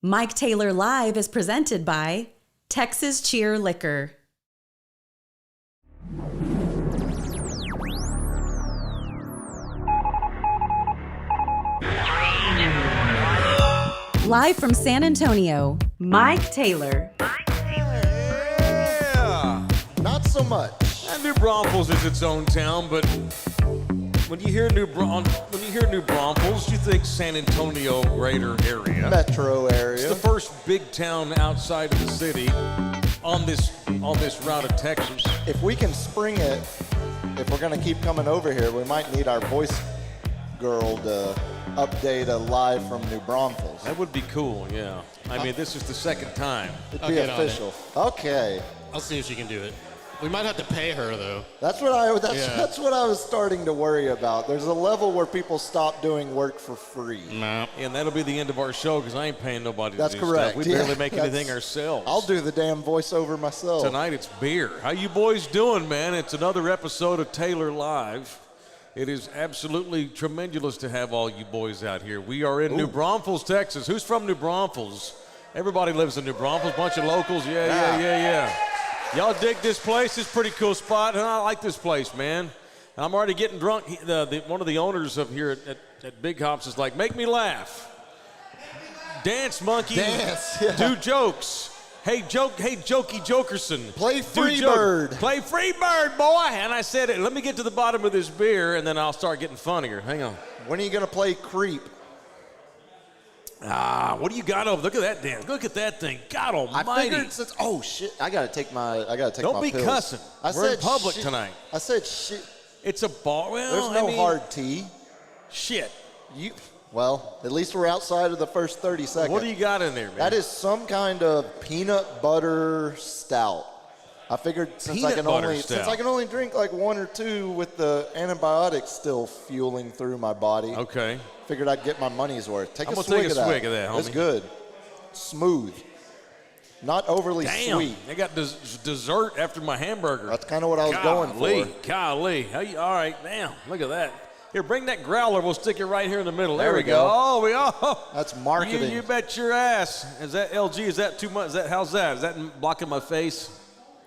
Mike Taylor Live is presented by Texas Cheer Liquor. Live from San Antonio, Mike Taylor. Yeah, Not so much. and New Braunfels is its own town, but when you hear New Braunfels, you think San Antonio greater area. Metro It's area. the first big town outside of the city on this route of Texas. If we can spring it, if we're going to keep coming over here, we might need our voice girl to update a live from New Braunfels. That would be cool, yeah. I mean, this is the second time. It'd I'll be get on it. official. Okay. I'll see if she can do it. We might have to pay her though. That's what I Yeah. was starting to worry about. There's a level where people stop doing work for free. No. And that'll be the end of our show because I ain't paying nobody That's to do correct. stuff. We barely Yeah, make that's- anything ourselves. I'll do the damn voiceover myself. Tonight it's beer. How you boys doing, man? It's another episode of Taylor Live. It is absolutely tremendous to have all you boys out here. We are in New Braunfels, Texas. Who's from New Braunfels? Everybody lives in New Braunfels. Bunch of locals. Yeah. Y'all dig this place? It's a pretty cool spot. I like this place, man. I'm already getting drunk. One of the owners of here at Big Hops is like, make me laugh. Dance, monkey. Dance, yeah. Do jokes. Hey, Jokey Jokerson. Play Do Freebird. Play Freebird, boy. And I said, let me get to the bottom of this beer, and then I'll start getting funnier. Hang on. When are you going to play Creep? What do you got over? Look at that dance. Look at that thing. God I almighty. figured since shit, I gotta take my Don't my be pills. cussing. We're in public shit. tonight. I said shit. It's a bar. Well, There's no I mean, hard tea. shit. Well, at least we're outside of the first 30 seconds. What do you got in there, man? That is some kind of peanut butter stout. I figured since I can only drink like one or two with the antibiotics still fueling through my body. Okay. Figured I'd get my money's worth. I'm gonna take a swig of that, It's homie. good. Smooth. Not overly Damn. sweet. I got dessert after my hamburger. That's kind of what I was going for. Golly. All right. Damn. Look at that. Here, bring that growler. We'll stick it right here in the middle. There we we go. Oh, That's marketing. You bet your ass. Is that LG? Is that too much? How's that? Is that blocking my face?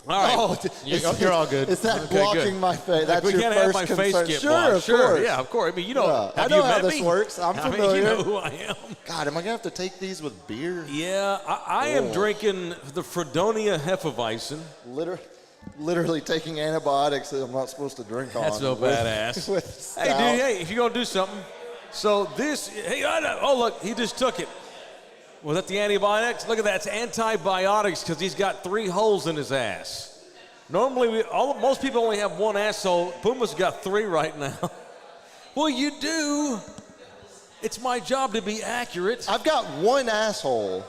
All right. Oh, You're all good. Is that Okay, blocking good. my face? That's we your can't first have my concern. face get Sure, blocked. of Sure, course. yeah, of course. I mean, you know, Yeah, have I know you how met this me? works. I'm I mean, familiar. you know who I am. God, am I gonna have to take these with beer? Yeah, I am drinking the Fredonia Hefeweizen. Literally taking antibiotics that I'm not supposed to drink on. That's so badass. with Hey, stout. dude, hey, if you're going to do something. So look, he just took it. Was that the antibiotics? Look at that, it's antibiotics because he's got 3 holes in his ass. Normally, most people only have one asshole. Puma's got 3 right now. Well, you do. It's my job to be accurate. I've got one asshole.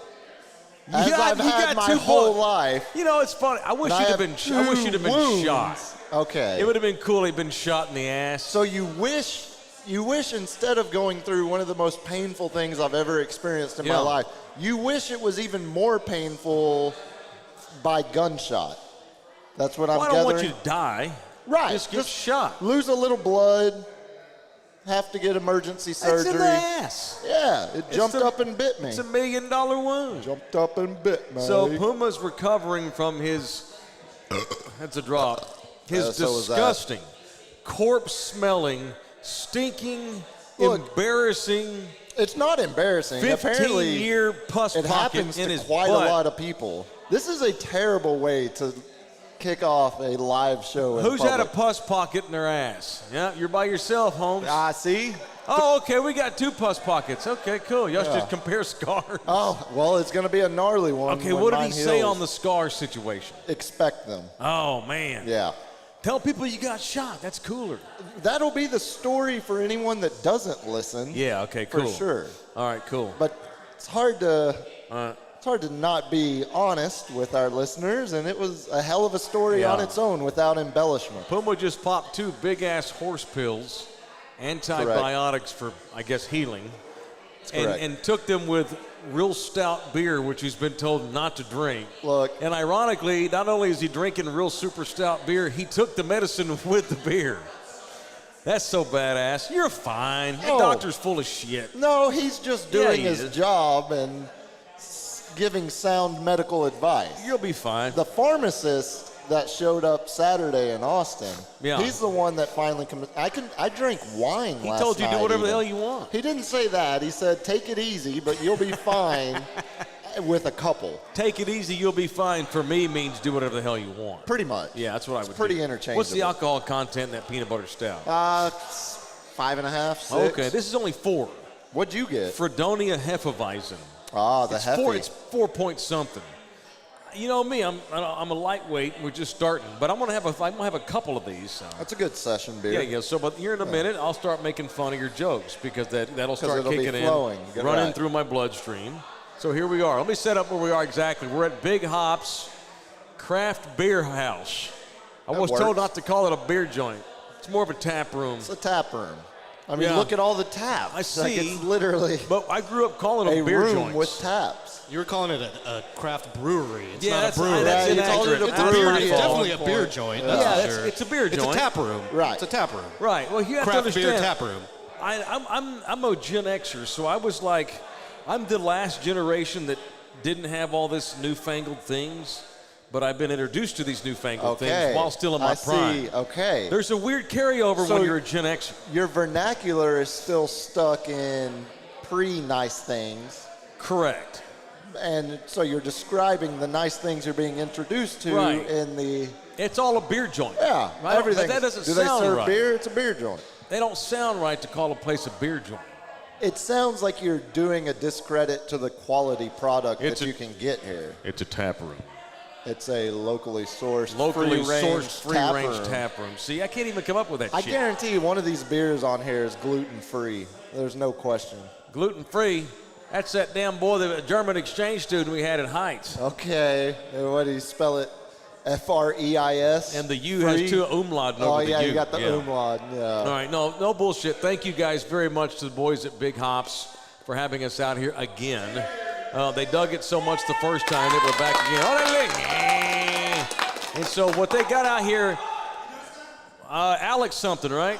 As Yeah, I've you had got my 2 whole bullets. life. You know, it's funny. I wish and you'd I have been. I wish you'd have been wounds. shot. Okay. It would have been cool. He'd been shot in the ass. So you wish instead of going through one of the most painful things I've ever experienced in my life, you wish it was even more painful by gunshot. That's what I'm Well, I gathering. don't want you to die. Right. Just get shot. Lose a little blood. Have to get emergency surgery. It's in the ass. Yeah, it jumped a- up and bit me. It's $1 million wound. Jumped up and bit me. So Puma's recovering from his. That's a drop. His so was that. disgusting, corpse-smelling, stinking, Look, embarrassing, It's not embarrassing. Apparently, 15-year pus it pocket happens in to his quite butt. a lot of people. This is a terrible way to kick off a live show in Who's had a public. pus pocket in their ass? Yeah, you're by yourself, Holmes. See? Oh, okay, we got 2 pus pockets. Okay, cool. Y'all should compare scars. Oh, well, it's going to be a gnarly one. Okay, when what did he mine say heals. on the scar situation? Expect them. Oh, man. Yeah. Tell people you got shot. That's cooler. That'll be the story for anyone that doesn't listen. Yeah, okay, cool. For sure. All right, cool. But it's hard to not be honest with our listeners, and it was a hell of a story on its own without embellishment. Puma just popped 2 big-ass horse pills, antibiotics for, I guess, healing, correct. and took them with real stout beer, which he's been told not to drink. Look. And ironically, not only is he drinking real super stout beer, he took the medicine with the beer. That's so badass. You're fine. That Oh. doctor's full of shit. No, he's just Yeah, doing he his is. job and giving sound medical advice. You'll be fine. The pharmacist that showed up Saturday in Austin, Yeah. he's the one that finally I drank wine last night. He told you to do whatever the even. hell you want. He didn't say that. He said, take it easy, but you'll be fine with a couple. Take it easy, you'll be fine. For me means do whatever the hell you want. Pretty much. Yeah, that's what I would pretty do. interchangeable. What's the alcohol content in that peanut butter stout? 5.5, 6. Okay, this is only 4. What'd you get? Fredonia Hefeweizen. The Hefty. It's 4 point something. You know me, I'm a lightweight. We're just starting, but I'm gonna have a couple of these. So. That's a good session beer. Yeah. So, but here in a minute, I'll start making fun of your jokes because that'll start it'll be kicking flowing. in, Get running right. through my bloodstream. So here we are. Let me set up where we are exactly. We're at Big Hops Craft Beer House. I was told not to call it a beer joint. It's more of a tap room. It's a tap room. I mean, Yeah. look at all the taps. I see. Like it's literally But I grew up calling them a beer room joints. with taps. You were calling it a craft brewery. It's Yeah, not a brewery. that's Right, you called it a inaccurate. It's a beer. brewery It's at definitely a one beer point. joint. Yeah, That's for sure. it's a beer joint. It's a tap room. Right. It's a tap room. Right. Well, you have to Craft beer understand. tap room. I'm a Gen Xer, so I was like, I'm the last generation that didn't have all this newfangled things, but I've been introduced to these newfangled things while still in my prime. See. Okay. There's a weird carryover So when you're a Gen Xer. Your vernacular is still stuck in pre-nice things, Correct. and so you're describing the nice things you're being introduced to Right. in the It's all a beer joint. yeah Right? everything. But that doesn't Do they sound serve right. beer? It's a beer joint. They don't sound right to call a place a beer joint. It sounds like you're doing a discredit to the quality product It's that a- you can get here. It's a tap room. It's a locally sourced, Locally free-range sourced, free-range room. tap room. See, I can't even come up with that I shit. guarantee you one of these beers on here is gluten-free. There's no question. Gluten-free. That's that damn boy, the German exchange student we had at Heights. Okay. And what do you spell it? F-R-E-I-S? And the U has 2 umlaut over Oh, the U. yeah, you got the umlaut. Yeah. All right, no bullshit. Thank you guys very much to the boys at Big Hops for having us out here again. They dug it so much the first time that we're back again. And so what they got out here, Alex something, right?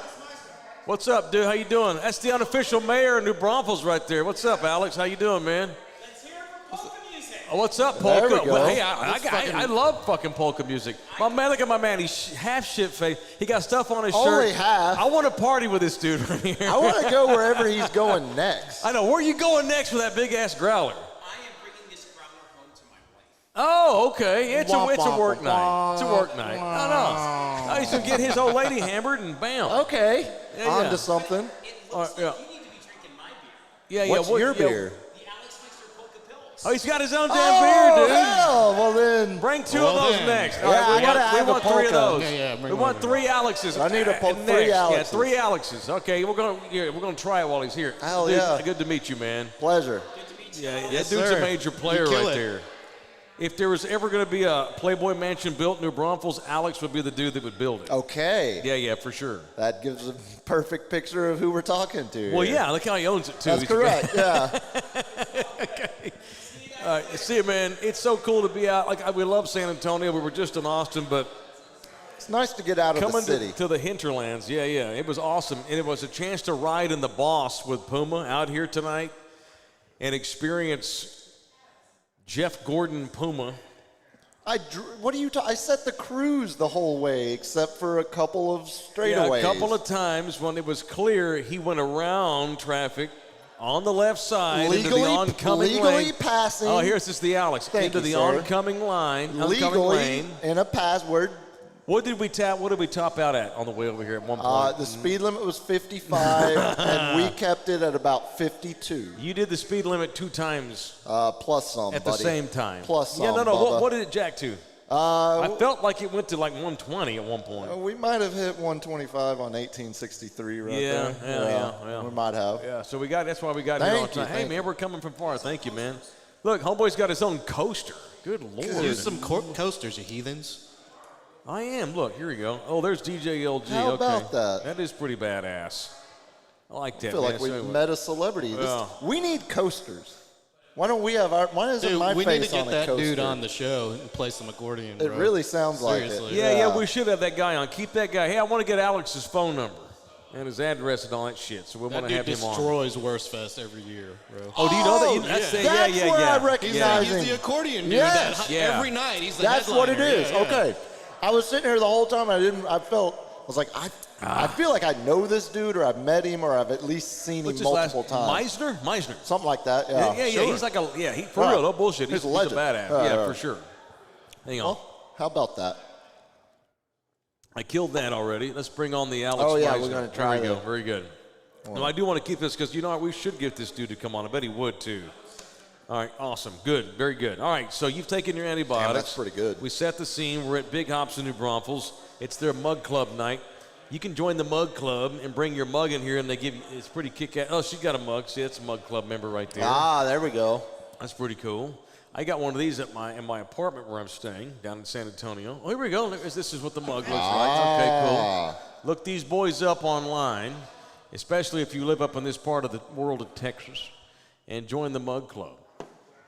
What's up, dude? How you doing? That's the unofficial mayor of New Braunfels right there. What's up, Alex? How you doing, man? Oh, what's up, polka? There we go. Well, hey, I love fucking polka music. My man, look at my man. He's half shit-faced. He got stuff on his shirt. Only half. I want to party with this dude right here. I want to go wherever he's going next. I know. Where are you going next with that big-ass growler? I am bringing this growler home to my wife. Oh, okay. It's a Wah, work wah, night. It's a work night. I know. He's going to get his old lady hammered and bam. Okay. Yeah, On yeah. to something. It All looks right, like yeah. you need to be drinking my beer. Yeah, What's yeah. your beer? The Alex Mixer Polka Pills. Oh, he's got his own damn beer, dude. Hell, well then. Bring 2 Well of those then. next. Yeah, All right, I we gotta want, have we want a 3 of polka. those. Yeah, we bring want one. 3 Alexes. I need a And three next. Yeah, Alexes. 3 Alexes. Okay, we're gonna try it while he's here. Hell Dude, yeah. Good to meet you, man. Pleasure. Yeah, Yes, that dude's sir. a major player You kill right it. there. If there was ever going to be a Playboy mansion built in New Braunfels, Alex would be the dude that would build it. Okay. Yeah, for sure. That gives a perfect picture of who we're talking to. Well, here. yeah, look how he owns it too. That's He's great. correct. Yeah. Okay. All right, see you, man. It's so cool to be out. We love San Antonio. We were just in Austin, but It's nice to get out of the coming city. to the hinterlands, yeah, it was awesome. And it was a chance to ride in the Boss with Puma out here tonight and experience Jeff Gordon Puma. What are you I set the cruise the whole way except for a couple of straightaways. Yeah, a couple of times when it was clear, he went around traffic on the left side into the oncoming lane. passing. Oh, here's just the Alex. Thank into you, the sir. oncoming line, oncoming legally lane. in a password. What did we top out at on the way over here at one point? The speed limit was 55, and we kept it at about 52. You did the speed limit 2 times Plus some, at the buddy. same time. Plus some, Yeah, no. Bubba. What did it jack to? I felt like it went to like 120 at one point. We might have hit 125 on 1863 right there. Yeah. We might have. Yeah, so that's why we got here Thank on time. you, Hey, thank man, you. we're coming from far. Thank you, man. Look, homeboy's got his own coaster. Good Lord. Use some coasters, you heathens. I am. Look, here we go. Oh, there's DJ LG. How okay. about that? That is pretty badass. I like that, I feel man. like we've So, met a celebrity. Yeah. We need coasters. Why don't we have why isn't Dude, my we need face to get on a that coaster? dude on the show and play some accordion. It bro. really sounds like it. Seriously. Yeah, we should have that guy on. Keep that guy. Hey, I want to get Alex's phone number. and his address and all that shit. So we want That to have dude him on. destroys Worst Fest every year, bro. Oh, do you know that? Oh, That's yeah. That's where I recognize He's him. the accordion dude. Yes. Yeah. Every night he's the That's what it headliner. is. Yeah, yeah. Okay. I was sitting here the whole time. I was like, I feel like I know this dude, or I've met him, or I've at least seen him What's his multiple times. Meisner? Something like that. Yeah. Yeah. Sure. He's like for Right. real, no bullshit. He's a He's a legend. badass. Yeah. For sure. Hang on. Well, how about that? I killed that already. Let's bring on the Alex Oh, yeah, Meisner. we're gonna try There we go. that. Very good. No, I do want to keep this because, you know what, we should get this dude to come on. I bet he would, too. All right, awesome. Good, very good. All right, so you've taken your antibiotics. Damn, that's pretty good. We set the scene. We're at Big Hops New Braunfels. It's their mug club night. You can join the mug club and bring your mug in here, and they give you, it's pretty kick-ass. Oh, she's got a mug. See, that's a mug club member right there. Ah, there we go. That's pretty cool. I got one of these in my apartment where I'm staying down in San Antonio. Oh, here we go. This is what the mug looks like. Okay, cool. Look these boys up online, especially if you live up in this part of the world of Texas, and join the mug club.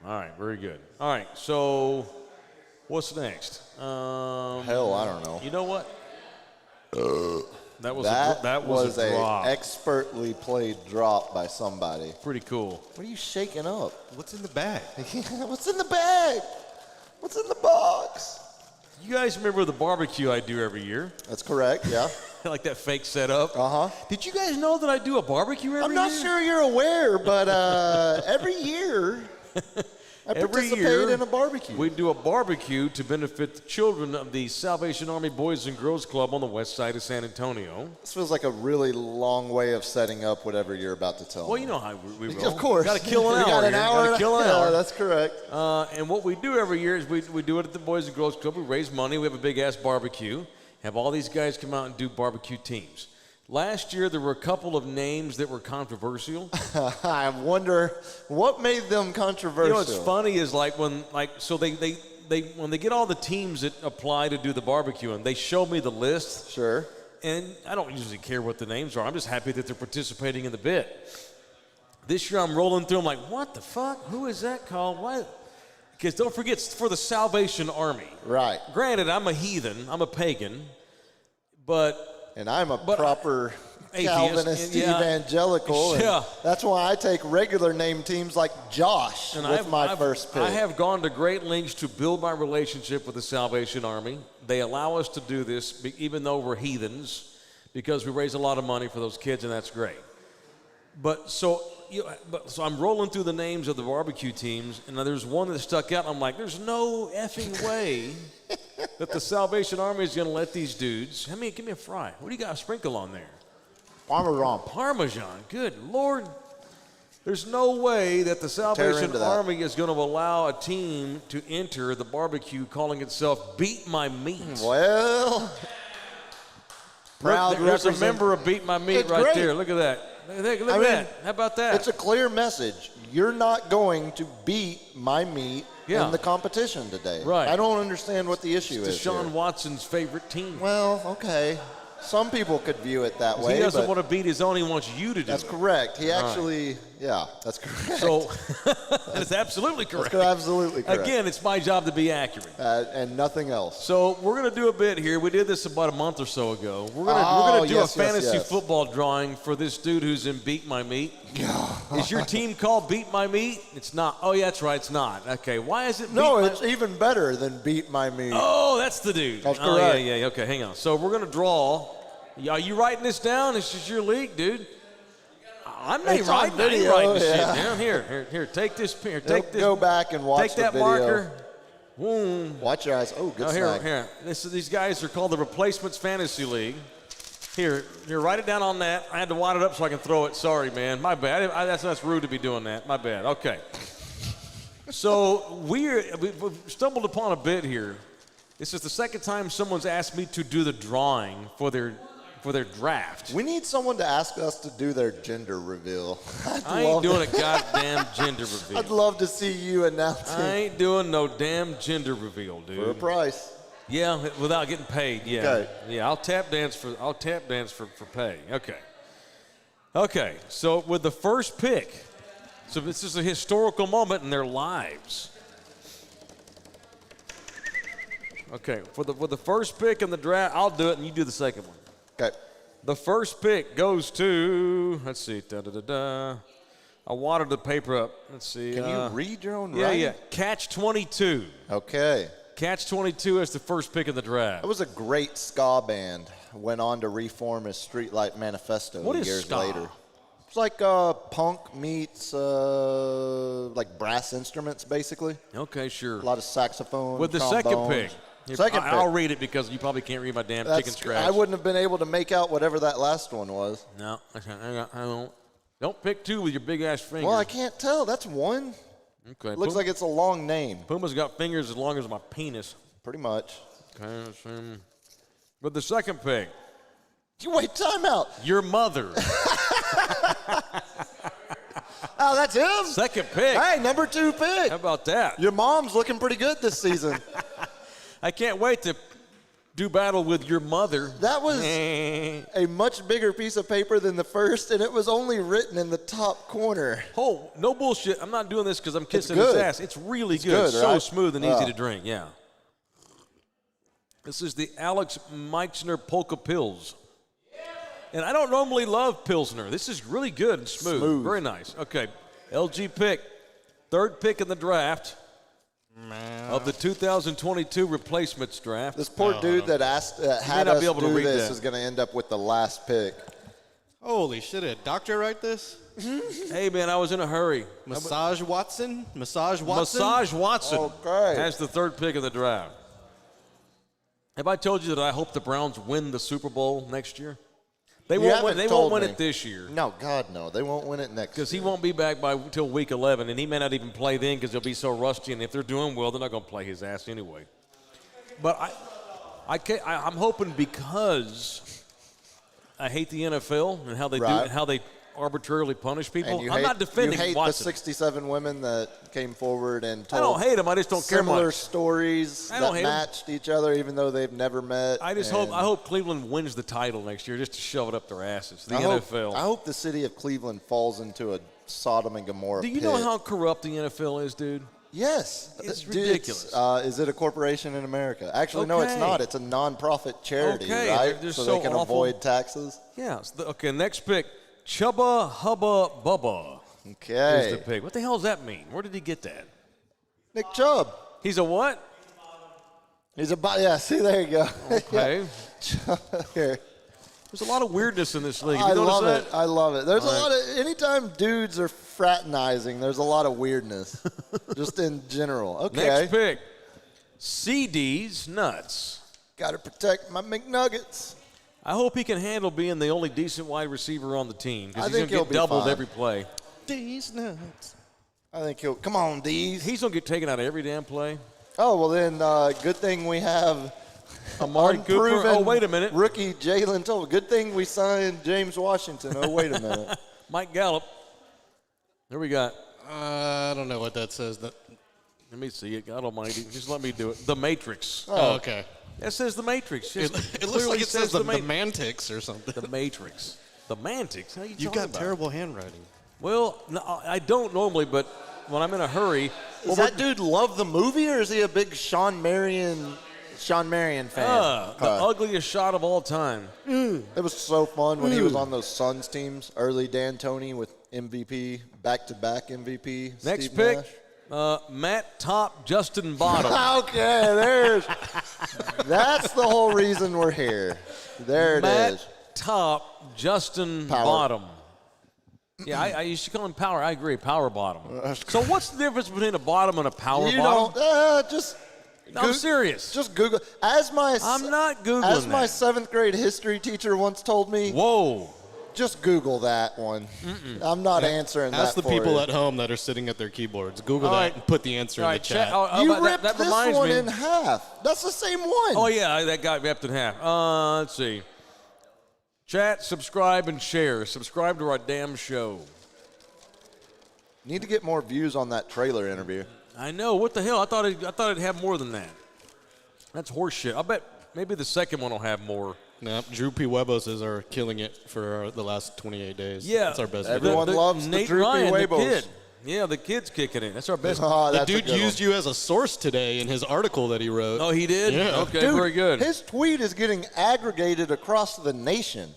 All right, very good. All right, so what's next? Hell, I don't know. You know what? That was a a drop. expertly played drop by somebody. Pretty cool. What are you shaking up? What's in the bag? What's in the bag? What's in the box? You guys remember the barbecue I do every year? That's correct, yeah. Like that fake setup? Uh-huh. Did you guys know that I do a barbecue every year? I'm not sure you're aware, but every year I participate in a barbecue. We do a barbecue to benefit the children of the Salvation Army Boys and Girls Club on the west side of San Antonio. This feels like a really long way of setting up whatever you're about to tell Well, me. you know how we roll. Of course. Got to kill an hour. We got an here. hour. Gotta kill an Yeah, hour. that's correct. And what we do every year is we do it at the Boys and Girls Club. We raise money. We have a big-ass barbecue. Have all these guys come out and do barbecue teams. Last year, there were a couple of names that were controversial. I wonder what made them controversial. You know what's funny is when they get all the teams that apply to do the barbecue, and they show me the list. Sure. And I don't usually care what the names are. I'm just happy that they're participating in the bit. This year I'm rolling through. I'm like, what the fuck? Who is that called? What? Because don't forget, it's for the Salvation Army. Right. Granted, I'm a heathen. I'm a pagan. But And I'm a proper atheist, Calvinist yeah. evangelical. And Yeah. that's why I take regular name teams like Josh with my first pick. I have gone to great lengths to build my relationship with the Salvation Army. They allow us to do this, even though we're heathens, because we raise a lot of money for those kids, and that's great. So I'm rolling through the names of the barbecue teams, and there's one that stuck out. I'm like, there's no effing way that the Salvation Army is going to let these dudes. Give me a fry. What do you got a sprinkle on there? Parmesan. Parmesan. Good Lord. There's no way that the Salvation into that. Army is going to allow a team to enter the barbecue calling itself Beat My Meat. Well, proud There's a represent- member of Beat My Meat It's right great. there. Look at that. Look at I mean, that. How about that? It's a clear message. You're not going to beat my meat Yeah. in the competition today. Right. I don't understand what the issue is. Deshaun here. Watson's favorite team. Well, okay. Some people could view it that way. He doesn't but want to beat his own. He wants you to do That's it. correct. He actually, yeah, that's correct. So, and it's absolutely correct. That's absolutely correct. Again, it's my job to be accurate. And nothing else. So we're going to do a bit here. We did this about a month or so ago. We're going to do yes, a fantasy yes. football drawing for this dude who's in Beat My Meat. Is your team called Beat My Meat? It's not. Oh, yeah, that's right. It's not. Okay. Why is it Beat No, My it's even better than beat my meat. Oh, that's the dude. That's Oh, correct. yeah. Okay, hang on. So we're going to draw. Are you writing this down? This is your league, dude. I'm not It's on writing. I ain't video, writing this yeah. shit down. Here. Take this. Here, take this. Go back and watch Take the that video. marker. Boom. Watch your eyes. Oh, good Oh, snack. here. These guys are called the Replacements Fantasy League. Here, write it down on that. I had to wad it up so I can throw it. Sorry, man. My bad. That's rude to be doing that. My bad. Okay. So we've stumbled upon a bit here. This is the second time someone's asked me to do the drawing for their draft. We need someone to ask us to do their gender reveal. I ain't doing a goddamn gender reveal. I'd love to see you announcing I ain't doing no damn gender reveal, dude. for a price. Yeah, without getting paid. Yeah. Okay. Yeah, I'll tap dance for pay. Okay. Okay. So with the first pick, so this is a historical moment in their lives. Okay, for the first pick in the draft, I'll do it and you do the second one. Okay. The first pick goes to, let's see, da-da-da-da. I wadded the paper up. Let's see. Can you read your own Yeah, writing? yeah. Catch 22. Okay. Catch 22 as the first pick of the draft. That was a great ska band. Went on to reform as Streetlight Manifesto What is years ska? later. It's like punk meets like brass instruments, basically. Okay, sure. A lot of saxophone, With the second pick. trombones. Second pick. I'll read it because you probably can't read my damn chicken scratch. I wouldn't have been able to make out whatever that last one was. No, I don't. Don't pick two with your big ass fingers. Well, I can't tell. That's one. Okay. Looks like it's a long name. Puma's got fingers as long as my penis. Pretty much. Okay, let's see. With the second pick, Wait, time out. your mother. Oh, that's him? Second pick. Hey, number 2 pick. How about that? Your mom's looking pretty good this season. I can't wait to do battle with your mother. That was a much bigger piece of paper than the first, and it was only written in the top corner. Oh, no bullshit. I'm not doing this because I'm kissing good. his ass. It's really good. good, So right? smooth and easy to drink, yeah. This is the Alex Meixner Polka Pills. And I don't normally love Pilsner. This is really good and smooth. Very nice. Okay, LG pick. Third pick in the draft of the 2022 replacements draft. This poor dude that had not us be able to do read this that. is going to end up with the last pick. Holy shit, did a doctor write this? Hey, man, I was in a hurry. Massage Watson? Massage Watson? Massage Watson Okay. has the third pick of the draft. Have I told you that I hope the Browns win the Super Bowl next year? They won't win. They won't win it this year No, God, no. They won't win it next because he year. won't be back until week 11, and he may not even play then because he'll be so rusty. And if they're doing well, they're not going to play his ass anyway. But I'm hoping because I hate the NFL and how they do Right. and how they arbitrarily punish people. And I'm not defending you hate Watson. the 67 women that came forward and I told don't hate them. I just don't care similar much. stories I don't that hate 'em. matched each other even though they've never met. I hope Cleveland wins the title next year just to shove it up their asses. The I NFL. hope the city of Cleveland falls into a Sodom and Gomorrah Do you pit. know how corrupt the NFL is, dude? Yes. It's Dude, ridiculous. is it a corporation in America? Actually, no, it's Okay. not. It's a non-profit charity, Okay, right? they're so so they can awful. avoid taxes. Yeah. Okay, next pick. Chubba Hubba Bubba is Okay. the pick. What the hell does that mean? Where did he get that? Nick Chubb. He's a what? He's a yeah, see, there you go. Okay. Here. There's a lot of weirdness in this league. Have I you noticed love that? it. I love it. There's All a right. lot of anytime dudes are fraternizing, there's a lot of weirdness, just in general. Okay. Next pick. CD's nuts. Got to protect my McNuggets. I hope he can handle being the only decent wide receiver on the team I because he's think going he'll to be get doubled fine. every play. These nuts. I think he'll come on, D's. He's going to get taken out of every damn play. Oh well, then good thing we have Amari Cooper. unproven Oh, wait a minute. rookie Jalen Toll. Good thing we signed James Washington. Oh, wait a minute. Mike Gallup. There we got. I don't know what that says. Let me see it. God almighty. Just let me do it. The Matrix. Oh, okay. That says The Matrix. It Just looks clearly like it says the Ma- Mantics or something. The Matrix. The Mantics? How you You've talking got about? terrible handwriting. Well, no, I don't normally, but when I'm in a hurry. Does that dude love the movie, or is he a big Sean Marion fan? The ugliest shot of all time. It was so fun when he was on those Suns teams. Early D'Antoni with MVP, back-to-back MVP. Next Steve pick, Nash. Matt Top, Justin Bottom. Okay, that's the whole reason we're here. There it is. Matt Top, Justin Power. Bottom. Yeah, I used to call him Power. I agree, Power Bottom. So what's the difference between a bottom and a power You bottom? don't just. No, I'm serious. Just Google. I'm not Googling As my that. 7th grade history teacher once told me, Whoa. just Google that one. I'm not answering that. Ask the for people you. at home that are sitting at their keyboards. Google All that right. and put the answer All in right, the chat. You that ripped that this reminds one me. in half. That's the same one. Oh, yeah, that got ripped in half. Let's see. Chat, subscribe, and share. Subscribe to our damn show. Need to get more views on that trailer interview. I know. What the hell? I thought it'd have more than that. That's horseshit. I bet maybe the second one will have more. No, Drew P. Weboses are killing it for the last 28 days. Yeah. That's our best Everyone video. loves the Nate Drew P. Ryan, the Webos. kid. Yeah, the kid's kicking it. That's our best. Oh, The that's a dude good used one. you as a source today in his article that he wrote. Oh, he did? Yeah. Okay, Dude, very good. His tweet is getting aggregated across the nation.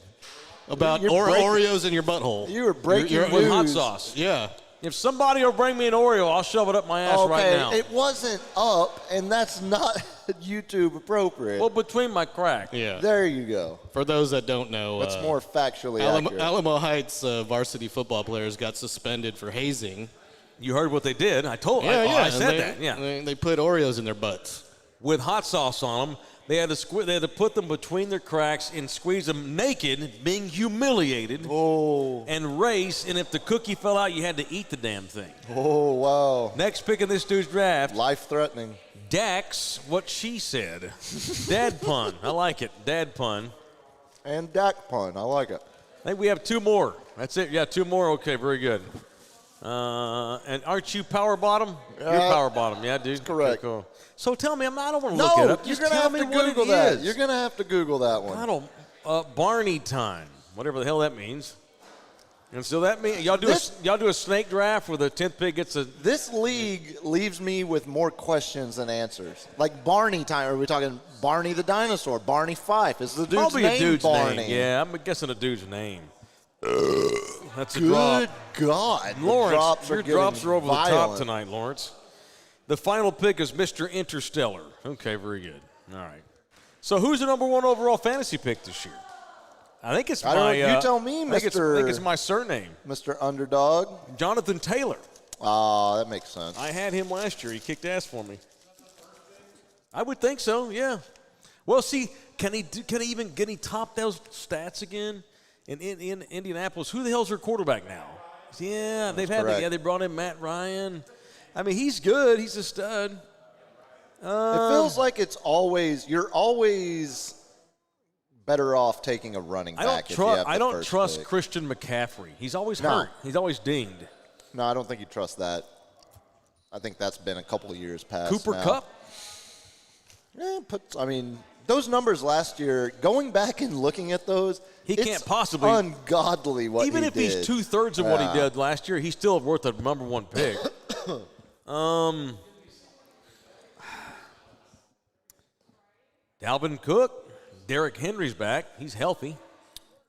about You're breaking- Oreos in your butthole. You were breaking With news. hot sauce. Yeah. If somebody will bring me an Oreo, I'll shove it up my ass right now. It wasn't up, and that's not YouTube appropriate. Well, between my crack. Yeah. There you go. For those that don't know, That's more factually accurate. Alamo Heights varsity football players got suspended for hazing. You heard what they did. I told Yeah, yeah. I and said they, that. Yeah. They put Oreos in their butts. With hot sauce on them. They had to put them between their cracks and squeeze them naked, being humiliated, and race. And if the cookie fell out, you had to eat the damn thing. Oh, wow. Next pick in this dude's draft, Life-threatening. Dax, what she said. Dad pun. I like it. Dad pun. And Dak pun. I like it. I think we have two more. That's it. Yeah, two more. Okay, very good. And aren't you power bottom? You're power bottom. Yeah, dude. correct. Okay, cool. So tell me, I don't want to look it up. You're Just going to tell have me to what Google it that. is. You're going to have to Google that one. I don't. Barney time, whatever the hell that means. And so that means y'all do a snake draft where the 10th pick gets a. This league leaves me with more questions than answers. Like Barney time. Are we talking Barney the dinosaur? Barney Fife? Is the dude's Probably name a dude's Barney? name. Yeah, I'm guessing a dude's name. That's a Good drop. God. Lawrence, your drops are over the top violent. tonight, Lawrence. The final pick is Mr. Interstellar. Okay, very good. All right. So who's the number one overall fantasy pick this year? I think it's I don't my. know. You tell me, I think it's my surname, Mr. Underdog. Jonathan Taylor. Ah, that makes sense. I had him last year. He kicked ass for me. I would think so. Yeah. Well, see, can he top those stats again in Indianapolis? Who the hell's their quarterback now? Yeah, correct. they brought in Matt Ryan. I mean, he's good. He's a stud. It feels like you're always better off taking a running back. I don't trust Christian McCaffrey. He's always hurt. He's always dinged. No, I don't think you trust that. I think that's been a couple of years past. Cooper now. Kupp. Yeah, those numbers last year, going back and looking at those, He it's can't possibly ungodly what even he if did. he's 2/3 of what he did last year, he's still worth a number one pick. Dalvin Cook, Derrick Henry's back. He's healthy.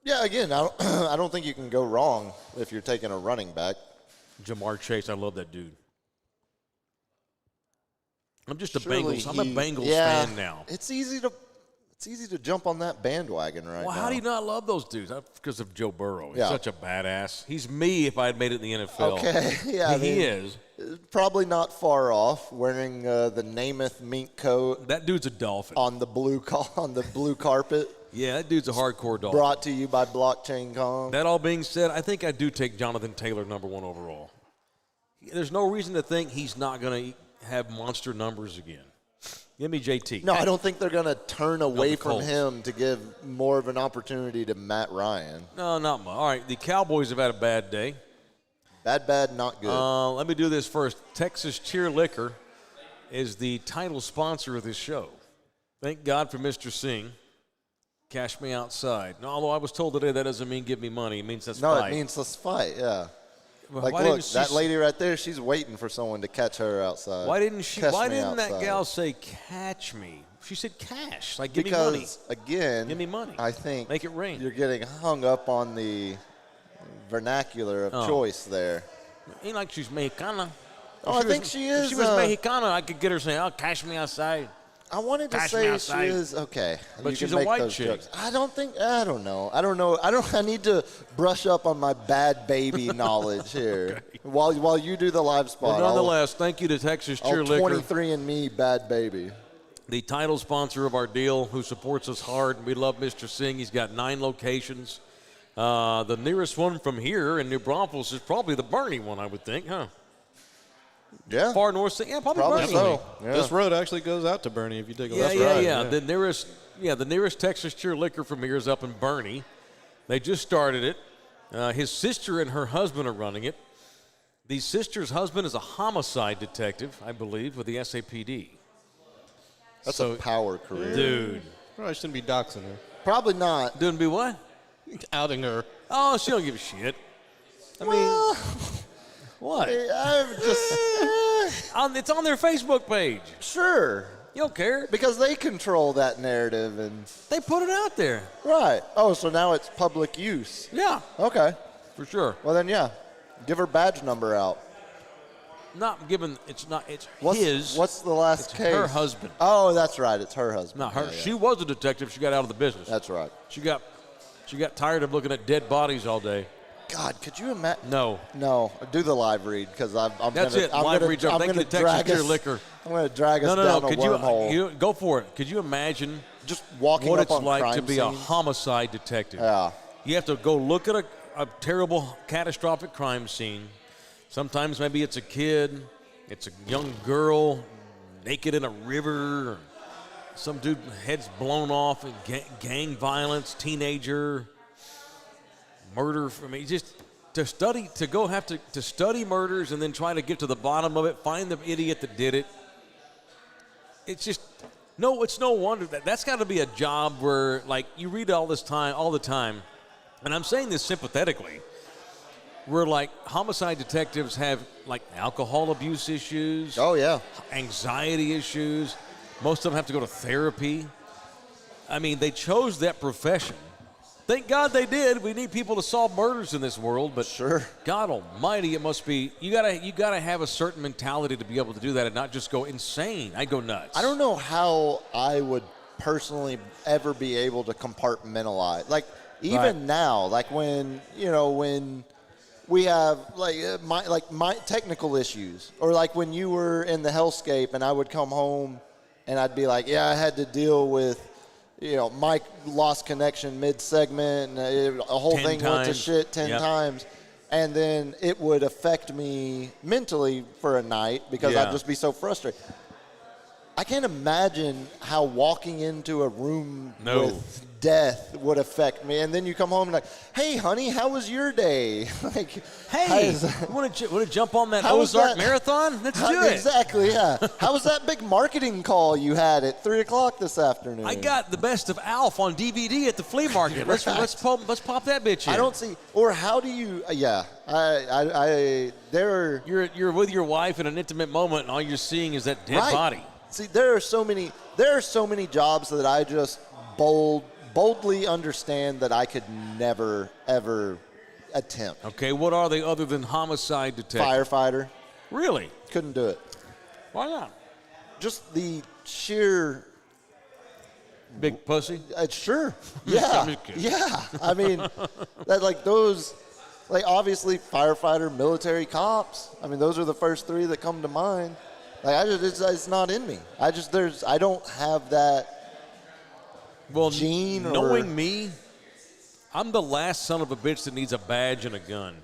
Yeah, again, I don't think you can go wrong if you're taking a running back. Jamar Chase, I love that dude. I'm just a Surely Bengals. I'm a Bengals yeah, fan now. It's easy to jump on that bandwagon right now. Well, how do you not love those dudes? Because of Joe Burrow. He's Yeah. such a badass. He's me if I had made it in the NFL. Okay, yeah, he is. Probably not far off, wearing the Namath mink coat That dude's a dolphin. on the blue carpet. Yeah, that dude's a hardcore dolphin. Brought to you by Blockchain Kong. That all being said, I think I do take Jonathan Taylor number one overall. There's no reason to think he's not going to have monster numbers again. Give me JT. No, I don't think they're going to turn away the from Colts. him to give more of an opportunity to Matt Ryan. No, not much. All right, the Cowboys have had a bad day. Bad, not good. Let me do this first. Texas Cheer Liquor is the title sponsor of this show. Thank God for Mr. Singh. Cash me outside. No, although I was told today that doesn't mean give me money. It means let's No, fight. it means let's fight, yeah. Well, Like, why look, didn't she that lady right there, she's waiting for someone to catch her outside. Why didn't Catch me that outside. gal say catch me? She said cash. Like, give me money. Because, again, Give me money. I think Make it rain. you're getting hung up on the vernacular of choice there. Ain't like she's Mexicana. Oh, I think she is. If she was Mexicana, I could get her saying, "Oh, cash me outside." I wanted to Cash me say she outside. is okay, But you she's can a make white those chick. jokes. I don't know. I need to brush up on my bad baby knowledge here. While you do the live spot, Well, nonetheless, thank you to Texas Cheer I'll Liquor, 23andMe bad baby. the title sponsor of our deal, who supports us hard. We love Mr. Singh. He's got 9 locations. The nearest one from here in New Braunfels is probably the Bernie one, I would think, huh? Yeah, Far north, yeah, probably Probably Bernie. so. Yeah. This road actually goes out to Bernie if you take a left. Yeah. The nearest Texas Cheer Liquor from here is up in Bernie. They just started it. His sister and her husband are running it. The sister's husband is a homicide detective, I believe, with the SAPD. That's a power career. Dude. Probably shouldn't be doxing her. Probably not. Doing be what? Outing her. Oh, she don't give a shit. I mean, what? I'm just It's on their Facebook page. sure. You don't care. Because they control that narrative and They put it out there. right. Oh, so now it's public use. Yeah, Okay. for sure. Well then, yeah, give her badge number out. Not given. It's What's, his. What's the last It's case? her husband. Oh, that's right. It's her husband. Not her. Yeah, yeah. She was a detective. She got out of the business. That's right. She got tired of looking at dead bodies all day. God, could you imagine? No. No, do the live read because I'm That's gonna, it. I'm Live gonna, read. I'm Thank gonna you, Texas drag Cheer us. Liquor. I'm going to drag us No. down a Could wormhole. you go for it? Could you imagine Just walking what up it's on like crime to be scenes. a homicide detective? Yeah. You have to go look at a terrible, catastrophic crime scene. Sometimes maybe it's a kid, it's a young girl naked in a river, or some dude head's blown off, and gang violence, teenager, murder. I mean, just to study murders and then try to get to the bottom of it, find the idiot that did it. It's just it's no wonder that's got to be a job where, like, you read all the time, and I'm saying this sympathetically, where like homicide detectives have like alcohol abuse issues, Oh yeah. anxiety issues. Most of them have to go to therapy. I mean, they chose that profession. Thank God they did. We need people to solve murders in this world, but Sure. God Almighty, it must be you gotta have a certain mentality to be able to do that and not just go insane. I go nuts. I don't know how I would personally ever be able to compartmentalize. Like even Right. now, like when we have my technical issues, or like when you were in the hellscape and I would come home and I'd be like, yeah, I had to deal with, Mike lost connection mid-segment and a whole 10 thing went to times. shit 10 Yep. times. And then it would affect me mentally for a night because Yeah. I'd just be so frustrated. I can't imagine how walking into a room No. with death would affect me. And then you come home and like, hey, honey, how was your day? Like, Hey, how is- want to jump on that How was Ozark that- marathon? Let's do it. Exactly, yeah. How was that big marketing call you had at 3 o'clock this afternoon? I got the best of Alf on DVD at the flea market. Let's pop that bitch in. I don't see, or how do you, there are, You're with your wife in an intimate moment, and all you're seeing is that dead right. body. See, there are so many jobs that I just boldly understand that I could never, ever attempt. Okay, what are they other than homicide detective? Firefighter, Really? couldn't do it. Why not? Just the sheer, Big pussy? sure, yeah, I'm just kidding. yeah. I mean, that like those, like obviously firefighter, military, cops. I mean, those are the first three that come to mind. Like it's not in me. I don't have that. Well, Gene or- knowing me, I'm the last son of a bitch that needs a badge and a gun.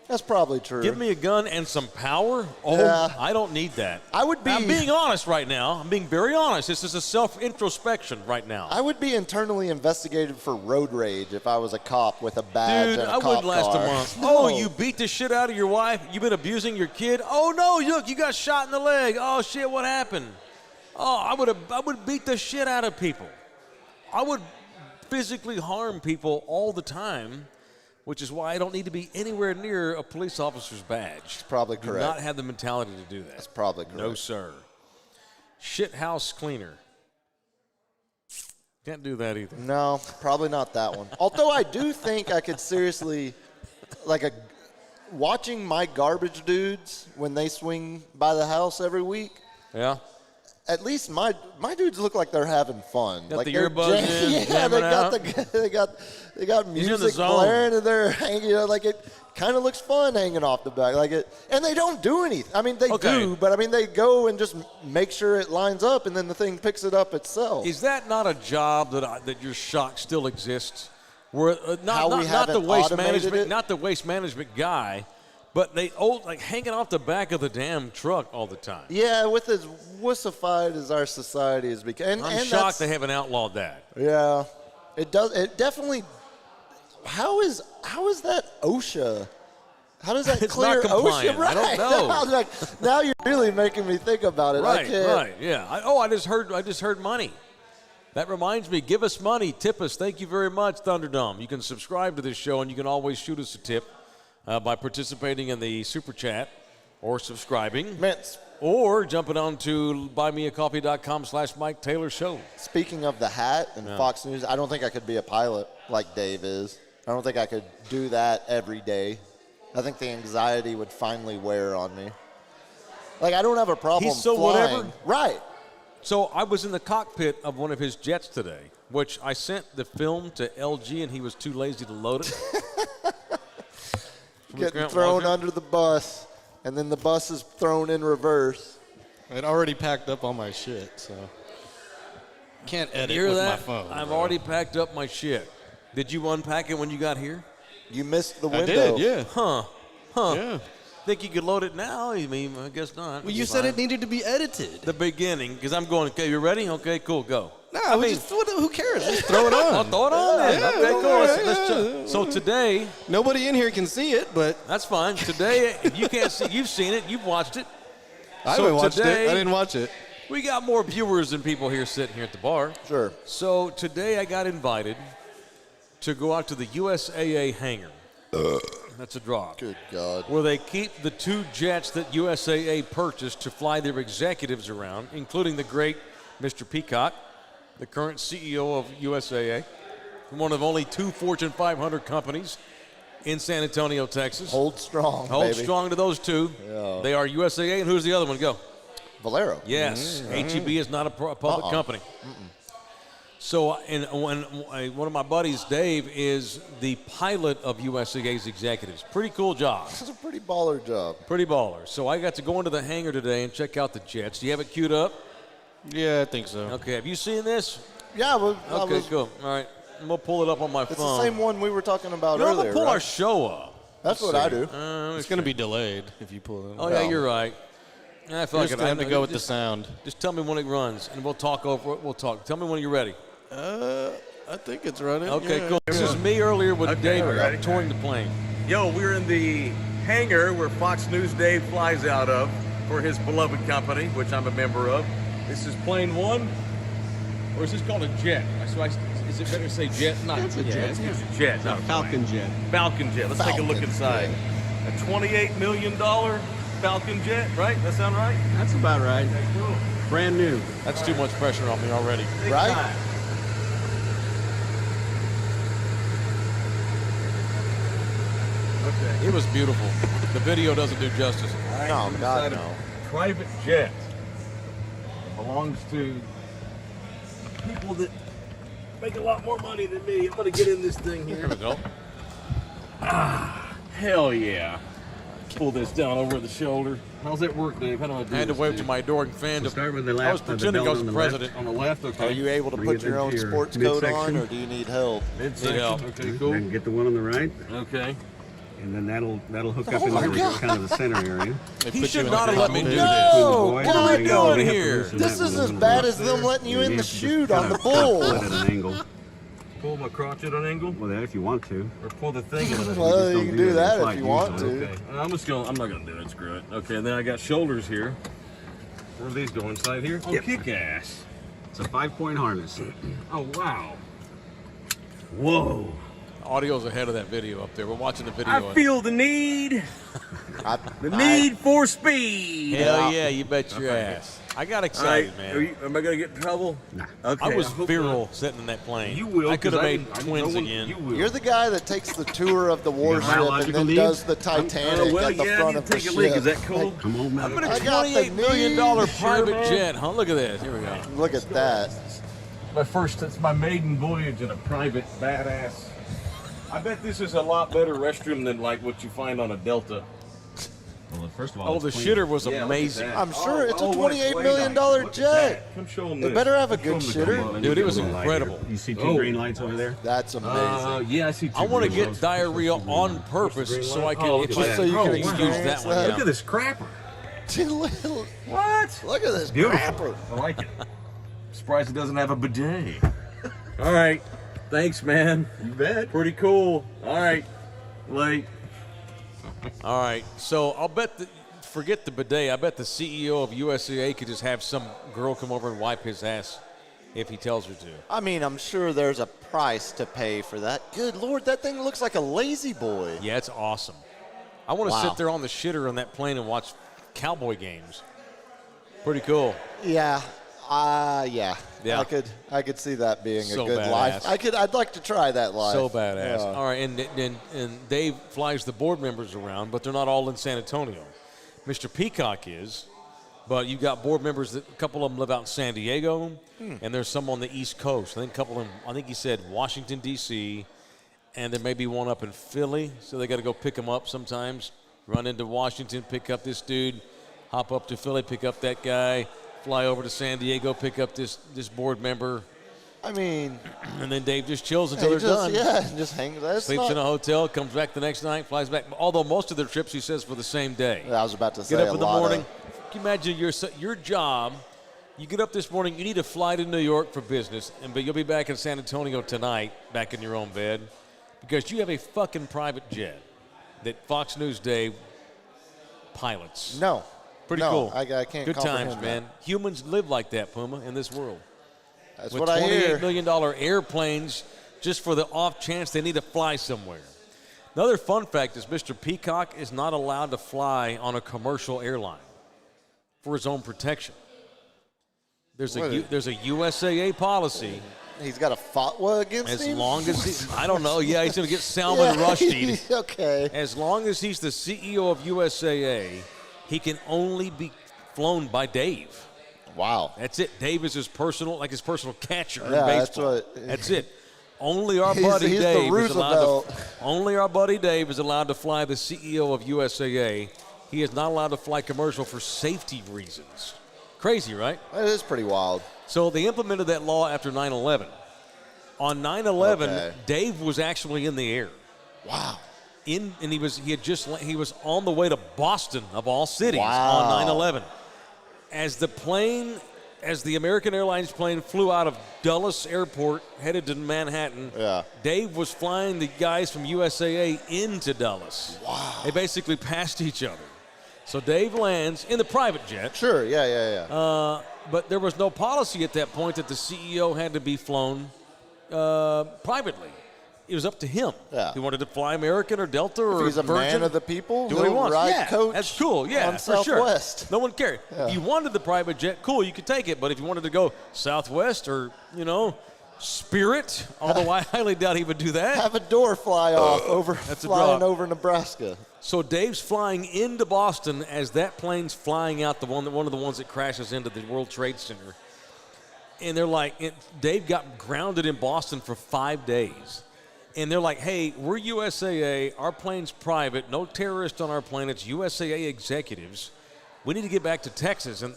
That's probably true. Give me a gun and some power? Oh, Yeah. I don't need that. I would be- I'm being honest right now. I'm being very honest. This is a self-introspection right now. I would be internally investigated for road rage if I was a cop with a badge Dude, and a I cop wouldn't last car. a month. No. Oh, you beat the shit out of your wife? You've been abusing your kid? Oh, no, look, you got shot in the leg. Oh, shit, what happened? Oh, I would beat the shit out of people. I would physically harm people all the time, which is why I don't need to be anywhere near a police officer's badge. Probably Do correct. not have the mentality to do that. That's probably correct. No, sir. Shit house cleaner. Can't do that either. No, probably not that one. Although I do think I could seriously, watching my garbage dudes when they swing by the house every week. Yeah? At least my dudes look like they're having fun. Got like the they're earbuds in, yeah, jamming out. they got in the music zone. blaring and they're hanging. Like it kind of looks fun hanging off the back. And they don't do anything. I mean, they Okay. do, but I mean, they go and just make sure it lines up, and then the thing picks it up itself. Is that not a job that you're shocked still exists? Where How we not the haven't waste automated management, it? not the waste management guy, but they hanging off the back of the damn truck all the time. Yeah, with as wussified as our society has become. I'm shocked they haven't outlawed that. Yeah, it does. It definitely. How is that OSHA? How does that It's clear not compliant. OSHA? Right. I don't know. I was like, now you're really making me think about it. I can't. Right, yeah. I just heard money. That reminds me, give us money, tip us. Thank you very much, Thunderdome. You can subscribe to this show, and you can always shoot us a tip by participating in the Super Chat or subscribing. Man, or jumping on to buymeacoffee.com/Mike Taylor Show. Speaking of the hat and Fox News, I don't think I could be a pilot like Dave is. I don't think I could do that every day. I think the anxiety would finally wear on me. Like, I don't have a problem He's so flying. whatever. Right. So I was in the cockpit of one of his jets today, which I sent the film to LG, and he was too lazy to load it. Getting thrown under the bus, and then the bus is thrown in reverse. I'd already packed up all my shit, so can't edit Hear with that? my phone. I've bro. already packed up my shit. Did you unpack it when you got here? You missed the I window. did, yeah. Huh. Yeah. Think you could load it now? I mean, I guess not. Well, you said it needed to be edited. The beginning, because I'm going, okay, you ready? Okay, cool, go. No, who cares? Just throw it I'll on. throw it on then. Yeah, Okay, cool. yeah. So today, Nobody in here can see it, but that's fine. Today, if you can't see, you've seen it, you've watched it. I So haven't watched today- it. I didn't watch it. We got more viewers than people here sitting here at the bar. Sure. So today I got invited to go out to the USAA hangar. That's a drop. Good God. Where they keep the 2 jets that USAA purchased to fly their executives around, including the great Mr. Peacock, the current CEO of USAA, one of only 2 Fortune 500 companies in San Antonio, Texas. Hold strong, Hold baby. strong to those 2. Yeah. They are USAA, and who's the other one? Go. Valero. Yes, HEB is not a public company. So, and when one of my buddies, Dave, is the pilot of USAA's executives. Pretty cool job. This is a pretty baller job. Pretty baller. So I got to go into the hangar today and check out the jets. Do you have it queued up? Yeah, I think so. Okay. Have you seen this? Yeah, well, Okay, cool. All right. I'm going to pull it up on my it's phone. the same one we were talking about You're earlier, going to pull right? our show up. That's what I do. It's going to be delayed if you pull it. Oh, yeah, you're right. I feel You're like just going to have to go with the sound. Just tell me when it runs, and we'll talk over it. We'll talk. Tell me when you're ready. I think it's running. Okay, yeah. cool. This is me earlier with Dave ready. touring the plane. Yo, we're in the hangar where Fox News Dave flies out of for his beloved company, which I'm a member of. This is plane 1, or is this called a jet? Is it better to say jet? Not it's a jet. It's a jet, not a Falcon jet. Falcon jet. Let's take a look inside. A $28 million Falcon jet, right? That sound right? That's about right. Brand new. That's too much pressure on me already. Right? Okay. It was beautiful. The video doesn't do justice. No, God, no. Private jet. It belongs to people that make a lot more money than me. I'm gonna get in this thing Here here. we go. Hell yeah. Pull this down over the shoulder. How's that work, Dave? How do I do I had to this, wave Dave? to my adoring fan. Start with the I left. was of the pretending I belt was on the the left. president. On the left, okay. Are you able to Bring put it your own into your sports coat on, midsection. or do you need help? Midsection. help. Okay, cool. Then get the one on the right, Okay. and then that'll hook up into the, kind of the center area. They He put should you in not the have let me cockpit. do this. No, What what are we doing here? This is as bad as them letting you in the chute on the bull. At an angle. Pull my crotch at an angle, Well, if you want to. or pull the thing at an angle. Well, you don't can do do that. that It's if like you want usually. to. Okay. I'm not gonna do it. Screw it. Okay. And then I got shoulders here. Where do these go inside here? Oh, Yep. kick ass. It's a 5-point harness. Oh wow. Whoa. Audio's ahead of that video up there. We're watching the video. I feel the need. The need for speed. Hell yeah, you bet your ass. I got All right. excited, man. Am I gonna get in trouble? Nah. Okay. I was hope virile sitting in that plane. You will. I could have 'cause made can- twins no one- again. You will. You're the guy that takes the tour of the warship and biological then needs? does the Titanic well, at the yeah, I front need of to the take a leak. ship. Is that cool? Come on, I'm man. in a I got the $28 million need. private man. jet, huh? Look at this. Here we go. Look at that. It's my maiden voyage in a private badass. I bet this is a lot better restroom than like what you find on a Delta. Well, first of Oh, the shitter was amazing. I'm sure it's a what- $28 wait, million look at jet. that. Come show them They this. better have a Come good show 'em the- shitter. Dude, it was incredible. You see two Oh. green lights over there? That's amazing. Yeah, I see. Two I want to green get lights. diarrhea on purpose so I can, Oh, if look I at so you can can excuse experience that one. that. Look Yeah. at this crapper. What? Look at this Beautiful. crapper. I like it. Surprised it doesn't have a bidet. All right. Thanks, man. You bet. Pretty cool. All right. Late. All right, so I'll bet forget the bidet. I bet the CEO of USAA could just have some girl come over and wipe his ass if he tells her to. I mean, I'm sure there's a price to pay for that. Good Lord, that thing looks like a lazy boy. Yeah, it's awesome. I want to Wow. sit there on the shitter on that plane and watch Cowboy games. Pretty cool. Yeah. Yeah. I could see that being So a good badass. life. I'd like to try that life. So badass. Yeah. All right, and Dave flies the board members around, but they're not all in San Antonio. Mr. Peacock is, but you've got board members that a couple of them live out in San Diego, and there's some on the East Coast. I think a couple of them. I think he said Washington D.C. and there may be one up in Philly, so they got to go pick them up sometimes. Run into Washington, pick up this dude, hop up to Philly, pick up that guy, fly over to San Diego, pick up this board member. I mean, and then Dave just chills until he they're done. Yeah, just hang. Sleeps in a hotel, comes back the next night, flies back. Although most of their trips, he says, for the same day. I was about to say Get up a in the lot morning. of- Can you imagine your job? You get up this morning, you need to fly to New York for business, but you'll be back in San Antonio tonight, back in your own bed, because you have a fucking private jet that Fox News Day pilots. No. Pretty No, cool. I can't Good times, comprehend man. that. Humans live like that, Puma, in this world. That's With what I hear. $28 million airplanes just for the off chance they need to fly somewhere. Another fun fact is Mr. Peacock is not allowed to fly on a commercial airline for his own protection. There's a USAA policy. He's got a fatwa against As him? long as I don't know. Yeah, he's going to get Salman Rushdie. Okay. As long as he's the CEO of USAA, he can only be flown by Dave. Wow. That's it. Dave is his personal catcher in Yeah, that's baseball. what- That's it. Only our He's buddy the Dave is allowed Roosevelt. to. Only our buddy Dave is allowed to fly the CEO of USAA. He is not allowed to fly commercial for safety reasons. Crazy, right? That is pretty wild. So they implemented that law after 9/11. On 9/11, Okay. Dave was actually in the air. Wow. He was on the way to Boston of all cities Wow. on 9/11. As the American Airlines plane flew out of Dulles Airport headed to Manhattan, Yeah. Dave was flying the guys from USAA into Dulles. Wow. They basically passed each other. So Dave lands in the private jet. Sure. Yeah. But there was no policy at that point that the CEO had to be flown privately. It was up to him. Yeah. He wanted to fly American or Delta or He's a Virgin. man of the people. Do what he He'll wants. ride Yeah, coach that's cool. Yeah, on for Southwest. sure. No one cared. Yeah. If you wanted the private jet, cool, you could take it. But if you wanted to go Southwest or, Spirit, although I highly doubt he would do that. Have a door fly off That's a flying drop. over Nebraska. So Dave's flying into Boston as that plane's flying out, one of the ones that crashes into the World Trade Center. And they're like, Dave got grounded in Boston for 5 days. And they're like, hey, we're USAA. Our plane's private. No terrorist on our plane. It's USAA executives. We need to get back to Texas. And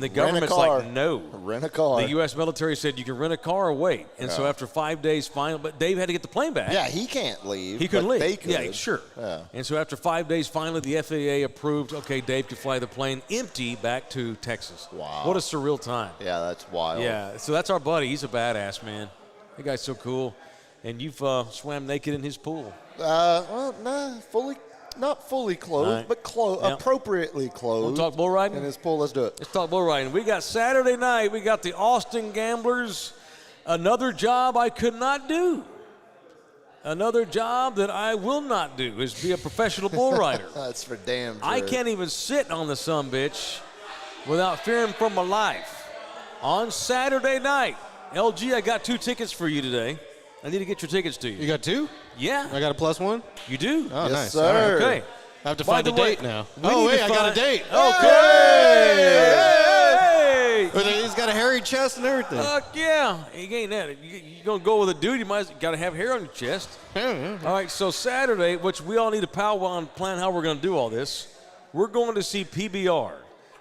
the government's car. like, no. Rent a car. The U.S. military said you can rent a car or wait. And so after 5 days, but Dave had to get the plane back. Yeah, he can't leave. He couldn't but leave. They could. Yeah, sure. Yeah. And so after 5 days, finally the FAA approved, okay, Dave could fly the plane empty back to Texas. Wow. What a surreal time. Yeah, that's wild. Yeah, so that's our buddy. He's a badass, man. That guy's so cool. And you've swam naked in his pool. Well, not fully clothed, Right. but Yep. appropriately clothed. Want to talk bull riding? In his pool. Let's do it. Let's talk bull riding. We got Saturday night. We got the Austin Gamblers. Another job I could not do. Another job that I will not do is be a professional bull rider. That's for damn sure. I can't even sit on the sumbitch without fearing for my life. On Saturday night, LG, I got 2 tickets for you today. I need to get your tickets to you. You got 2? Yeah, I got a +1? you do. Oh, Yes, nice. sir. All right. Okay. I have to By find the a way, date now. we Oh, need wait, to I got find- a date. Okay. Hey. He's got a hairy chest and everything. Fuck yeah. You ain't that. You going to go with a dude, you got to have hair on your chest. All right, so Saturday, which we all need to powwow and plan how we're going to do all this, we're going to see PBR.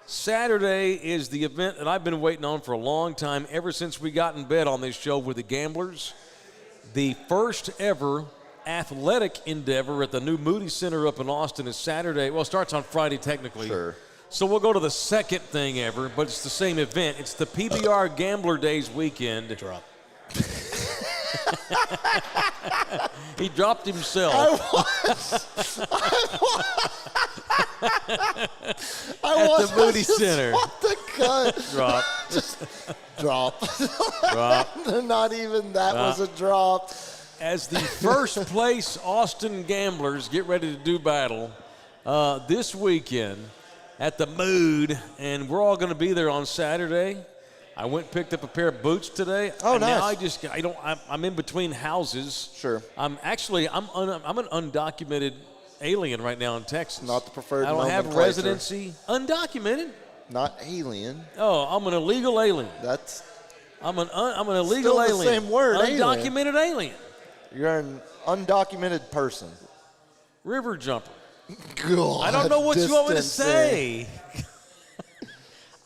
Saturday is the event that I've been waiting on for a long time, ever since we got in bed on this show with the Gamblers. The first ever athletic endeavor at the new Moody Center up in Austin is Saturday. Well, it starts on Friday technically. Sure. So we'll go to the second thing ever, but it's the same event. It's the PBR Gambler Days weekend. Drop. He dropped himself. At the Moody Center. What the cut? Drop. Drop. Drop. Not even that was a drop. As the first place Austin Gamblers get ready to do battle this weekend, at the Mood, and we're all going to be there on Saturday. I went and picked up a pair of boots today. Oh, and nice. Now I'm in between houses. Sure. I'm an undocumented alien right now in Texas. Not the preferred I don't have nomenclature. residency. Undocumented. Not alien. Oh, I'm an illegal alien. I'm an illegal Still the alien. same word, alien. Undocumented alien. You're an undocumented person. River jumper. God, I don't know what you want me to distancing. say.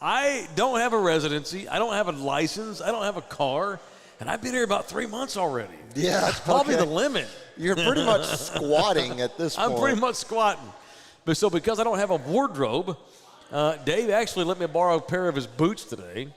I don't have a residency. I don't have a license. I don't have a car. And I've been here about 3 months already. Yeah. That's probably okay. the limit. You're pretty much squatting at this point. I'm pretty much squatting. But so because I don't have a wardrobe, Dave actually let me borrow a pair of his boots today.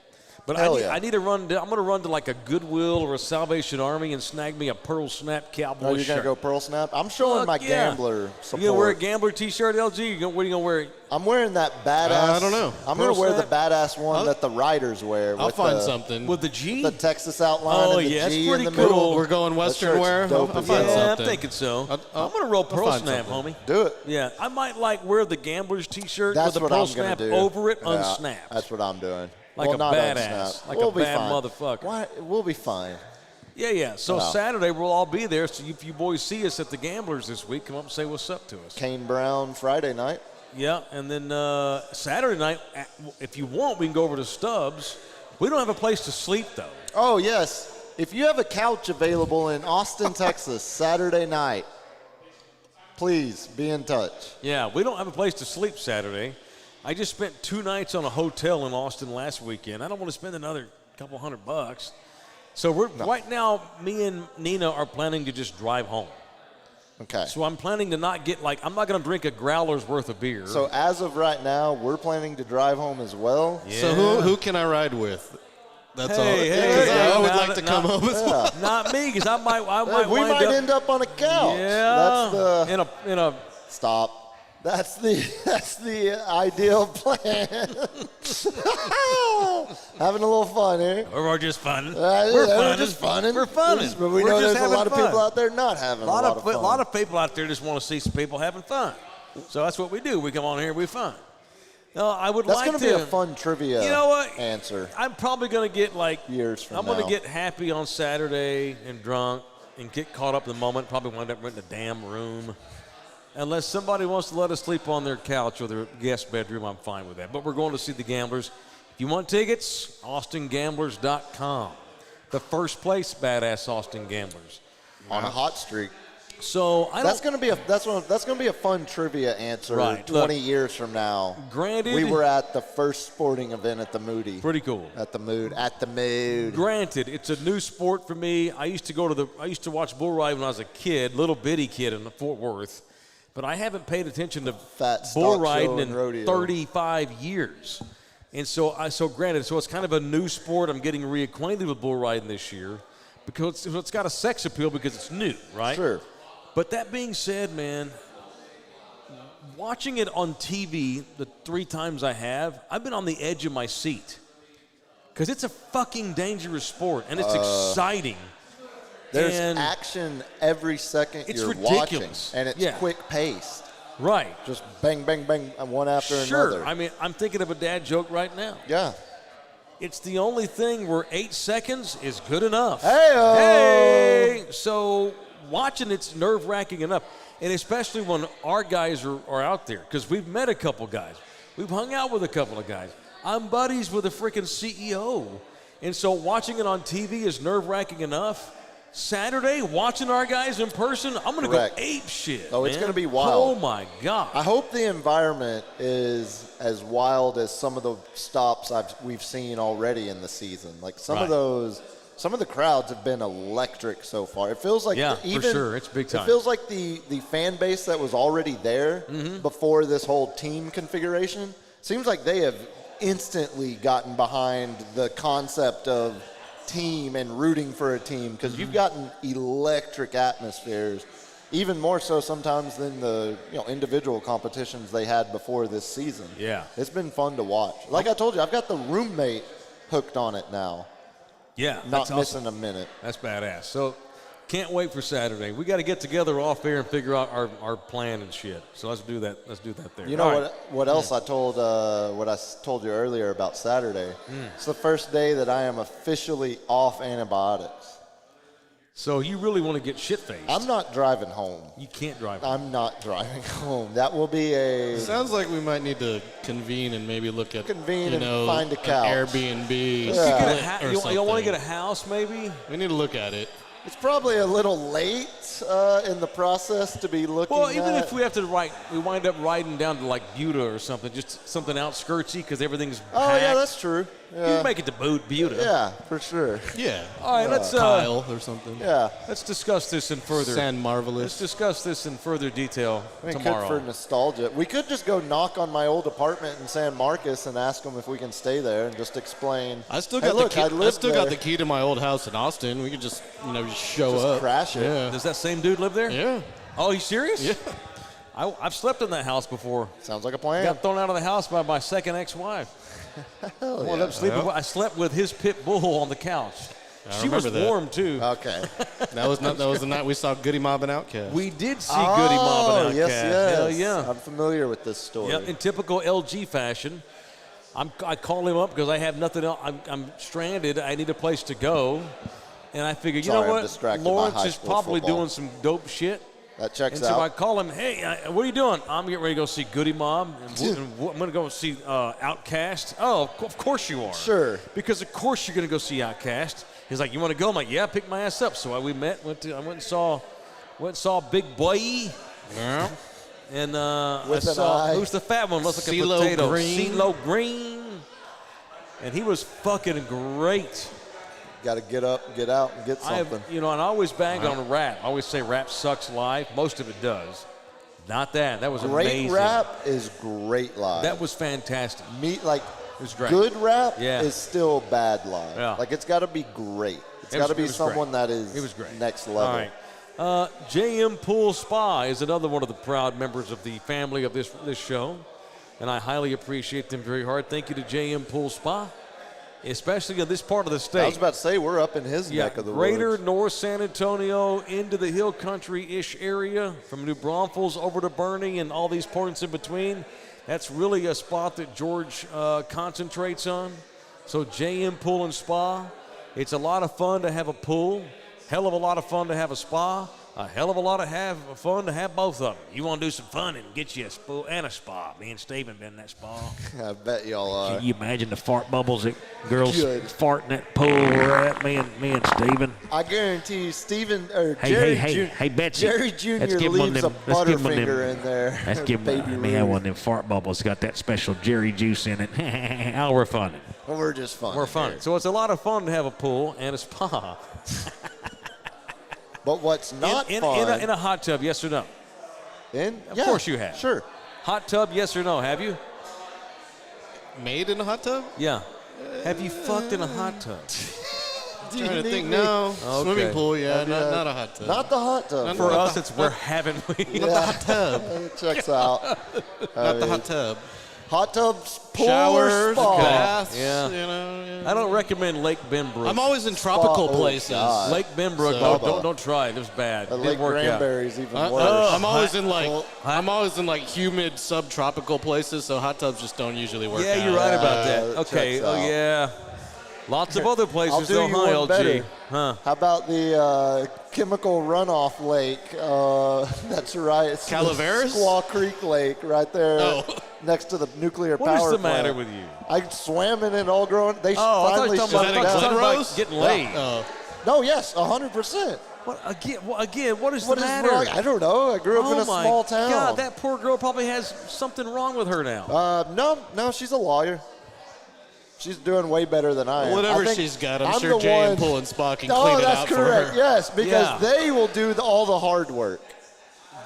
But I need to run. I'm going to run to like a Goodwill or a Salvation Army and snag me a Pearl Snap Cowboy Oh, you're shirt. going to go Pearl Snap? I'm showing my gambler support. You going to wear a gambler T-shirt, LG? What are you going to wear? I'm wearing that badass. I don't know. I'm going to wear the Snap? badass one that the riders wear. I'll with find the, something. With the G? The Texas outline Oh, and the yeah, G it's pretty in the cool. middle. We're going That Western shirt's wear. dope I'll as find hell. I'm something. thinking so. I'll I'm going to roll Pearl find Snap, something. homie. Do it. Yeah, I might wear the gambler's T-shirt That's with the what Pearl I'm going Snap to do. over it, Yeah, unsnapped. That's what I'm doing. Like well, a not badass. unsnapped. Like we'll a be bad fine. motherfucker. Why? We'll be fine. Yeah. So Wow. Saturday we'll all be there. So if you boys see us at the Gamblers this week, come up and say what's up to us. Kane Brown Friday night. Yeah, and then Saturday night, if you want, we can go over to Stubbs. We don't have a place to sleep though. Oh yes. If you have a couch available in Austin, Texas, Saturday night, please be in touch. Yeah, we don't have a place to sleep Saturday. I just spent 2 nights on a hotel in Austin last weekend. I don't want to spend another couple $100. So right now, me and Nina are planning to just drive home. Okay. So I'm planning to not get I'm not going to drink a growler's worth of beer. So as of right now, we're planning to drive home as well. Yeah. So who can I ride with? That's all. Hey, 'Cause I would not- like to come not- home as well. Not me, because I might We wind might up, end up on a couch. Yeah, That's the in a stop. That's the ideal plan. Having a little fun here. We're just fun. We're just funning. We're funning. But we We're know just there's a having lot of fun. people out there not having a lot of fun. A lot of people out there just want to see some people having fun. So that's what we do. We come on here, we fun. No, I would That's like to. going to be a fun trivia You know what? answer. I'm probably going to get Years from I'm going now. to get happy on Saturday and drunk and get caught up in the moment. Probably wind up renting a damn room. Unless somebody wants to let us sleep on their couch or their guest bedroom, I'm fine with that. But we're going to see the Gamblers. If you want tickets, austingamblers.com. The first place badass Austin Gamblers. On a hot streak. So That's going to be a fun trivia answer. Right. 20 Look, years from now. granted- we were at the first sporting event at the Moody. pretty cool. At the Mood. Granted, it's a new sport for me. I used to watch bull riding when I was a kid, little bitty kid in Fort Worth. But I haven't paid attention to Fat bull stock riding show in and rodeo. 35 years. And so granted, it's kind of a new sport. I'm getting reacquainted with bull riding this year because it's got a sex appeal because it's new, right? Sure. But that being said, man, watching it on TV the 3 times I've been on the edge of my seat because it's a fucking dangerous sport and it's exciting. There's And action every second it's you're ridiculous. watching. And it's Yeah. quick paced. Right. Just bang, bang, bang, one after Sure. another. I mean, I'm thinking of a dad joke right now. Yeah. It's the only thing where 8 seconds is good enough. Hey-o. Hey! So watching it's nerve-wracking enough. And especially when our guys are out there, because we've met a couple guys. We've hung out with a couple of guys. I'm buddies with a freaking CEO. And so watching it on TV is nerve-wracking enough. Saturday, watching our guys in person, I'm going to go Correct. ape shit. Oh, it's man. gonna be wild. Oh, my God. I hope the environment is as wild as some of the stops we've seen already in the season. Like some Right. of the crowds have been electric so far. It feels like Yeah, for sure. It's big time. It feels like the fan base that was already there Mm-hmm. before this whole team configuration seems like they have instantly gotten behind the concept of team and rooting for a team because you've gotten electric atmospheres, even more so sometimes than the individual competitions they had before this season. Yeah. It's been fun to watch. Like I told you, I've got the roommate hooked on it now. Yeah. Not that's awesome. missing a minute. That's badass. So Can't wait for Saturday. We got to get together off air and figure out our plan and shit. So let's do that. Let's do that there. You know what else I told you earlier about Saturday? It's the first day that I am officially off antibiotics. So you really want to get shit-faced. I'm not driving home. You can't drive. I'm not driving home. That will be a... Sounds like we might need to convene and maybe look at, find a couch. an Airbnb. Yeah. You want to get a house, maybe? We need to look at it. It's probably a little late in the process to be looking Well, even at. if we have to we wind up riding down to like Buda or something, just something outskirtsy because everything's Oh, packed. yeah, that's true. You Yeah. can make it to Buda. Yeah, for sure. Yeah. All right, let's Kyle or something. Yeah. let's discuss this in further. San Let's Marvelous. discuss this in further detail I mean, tomorrow. for nostalgia. We could just go knock on my old apartment in San Marcos and ask them if we can stay there and just explain. I still hey, got look, the key. I I lived still got there. the key to my old house in Austin. We could just, just show Just up. crash it. Yeah. Does that same dude live there? Yeah. Oh, you serious? Yeah. I've slept in that house before. Sounds like a plan. Got thrown out of the house by my second ex-wife. Wound up sleeping. I slept with his pit bull on the couch. She was remember that. warm too. Okay. That was the night we saw Goody Mob and Outkast. We did see Goody Mob and Outkast. yes. Hell yeah. I'm familiar with this story. Yep, in typical LG fashion. I call him up because I have nothing else. I'm stranded. I need a place to go. And I figured, Sorry, you I'm know what? distracted by Lawrence high is school probably football. doing some dope shit. That checks And so I out. call him, hey, what are you doing? I'm getting ready to go see Goody Mob. And I'm going to go see Outkast. Oh, of course you are. Sure. Because of course you're going to go see Outkast. He's like, you want to go? I'm like, yeah, pick my ass up. So we met. I went and saw Big Boy. Yeah. And With I an saw, eye. who's the fat one? Looks like a CeeLo potato. Green. CeeLo Green. And he was fucking great. Got to get up, get out, and get something. And I always bang on rap. I always say rap sucks live. Most of it does. Not that. That was Great amazing. rap is great live. That was fantastic. it was great. Good rap Yeah. is still bad live. Yeah. Like it's got to be great. It's It got to was- be it was someone great. that is It was great. next level. All right. JM Pool Spa is another one of the proud members of the family of this show, and I highly appreciate them very hard. Thank you to JM Pool Spa, especially in this part of the state. I was about to say we're up in his neck of the Greater woods. North San Antonio into the hill country-ish area, from New Braunfels over to Bernie and all these points in between. That's really a spot that George concentrates on. So JM Pool and Spa, it's a lot of fun to have a pool, hell of a lot of fun to have a spa, a hell of a lot of fun to have both of them. You want to do some fun and get you a pool and a spa. Me and Steven been in that spa. I bet y'all are. Can you imagine the fart bubbles that girls Good. fart in that pool were at? Me and Steven. I guarantee you, Steven or Hey, Jerry, hey, Betsy. Jerry Let's Jr. give him one leaves of a them- let's give him one of them- Butterfinger in there. Let's give Baby me have Ruth. one of them fart bubbles. Got that special Jerry juice in it. Oh, we're fun. Well, we're just fun. We're fun. here. So it's a lot of fun to have a pool and a spa. But what's not in fun? a hot tub, yes or no? Of course you have. Sure. Hot tub, yes or no? Have you? Made in a hot tub? Yeah. Have you fucked in a hot tub? Trying to need think. me? No. Okay. Swimming pool, yeah. Have you had- Not a hot tub. Not the hot tub. Not For the us, hot- it's where haven't we? Yeah. the hot tub. It checks out. Not the hot tub. Hot tubs, pool, Showers, or spa. baths. Yeah. Yeah. I don't recommend Lake Benbrook. I'm always in tropical Oh, places. God. Lake Benbrook. So- Don't try it. It was bad. The Didn't Lake work out. Granbury's even worse. I'm always in like humid subtropical places, so hot tubs just don't usually work. Yeah, out. you're right about Yeah, that. it Okay. checks Oh out. yeah. Lots of other I'll places do though, you huh, one LG? better. Huh? How about the chemical runoff lake? That's right. It's the Calaveras? Squaw Creek Lake right there Oh. next to the nuclear What power is the plant. matter with you? I swam in it all growing. They Oh, I thought finally you were shut talking it about, down. Glenrose? getting laid. No, yes, 100%. What again? What is What the is matter? wrong? I don't know. I grew up in Oh a my small town. God, that poor girl probably has something wrong with her now. No, she's a lawyer. She's doing way better than I am. Whatever I think she's got, I'm I'm sure the Jay and one- Pool and Spa can No, clean it that's out correct. for her. Yes, because Yeah. they will do all the hard work.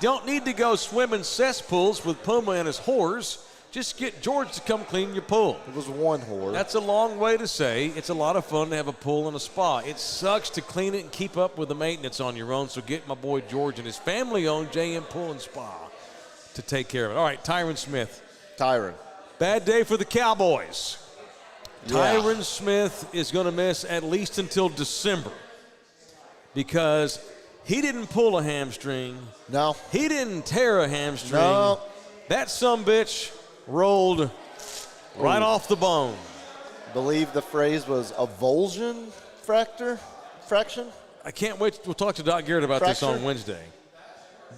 Don't need to go swim in cesspools with Puma and his whores. Just get George to come clean your pool. It was one whore. That's a long way to say it's a lot of fun to have a pool and a spa. It sucks to clean it and keep up with the maintenance on your own, so get my boy George and his family-owned JM Pool and Spa to take care of it. All right, Tyron Smith. Tyron. Bad day for the Cowboys. Yeah. Tyron Smith is going to miss at least until December because He didn't pull a hamstring. No. He didn't tear a hamstring. No. That sumbitch rolled right off the bone. Believe the phrase was avulsion fraction. I can't wait. We'll talk to Doc Garrett about this Fracture? on Wednesday.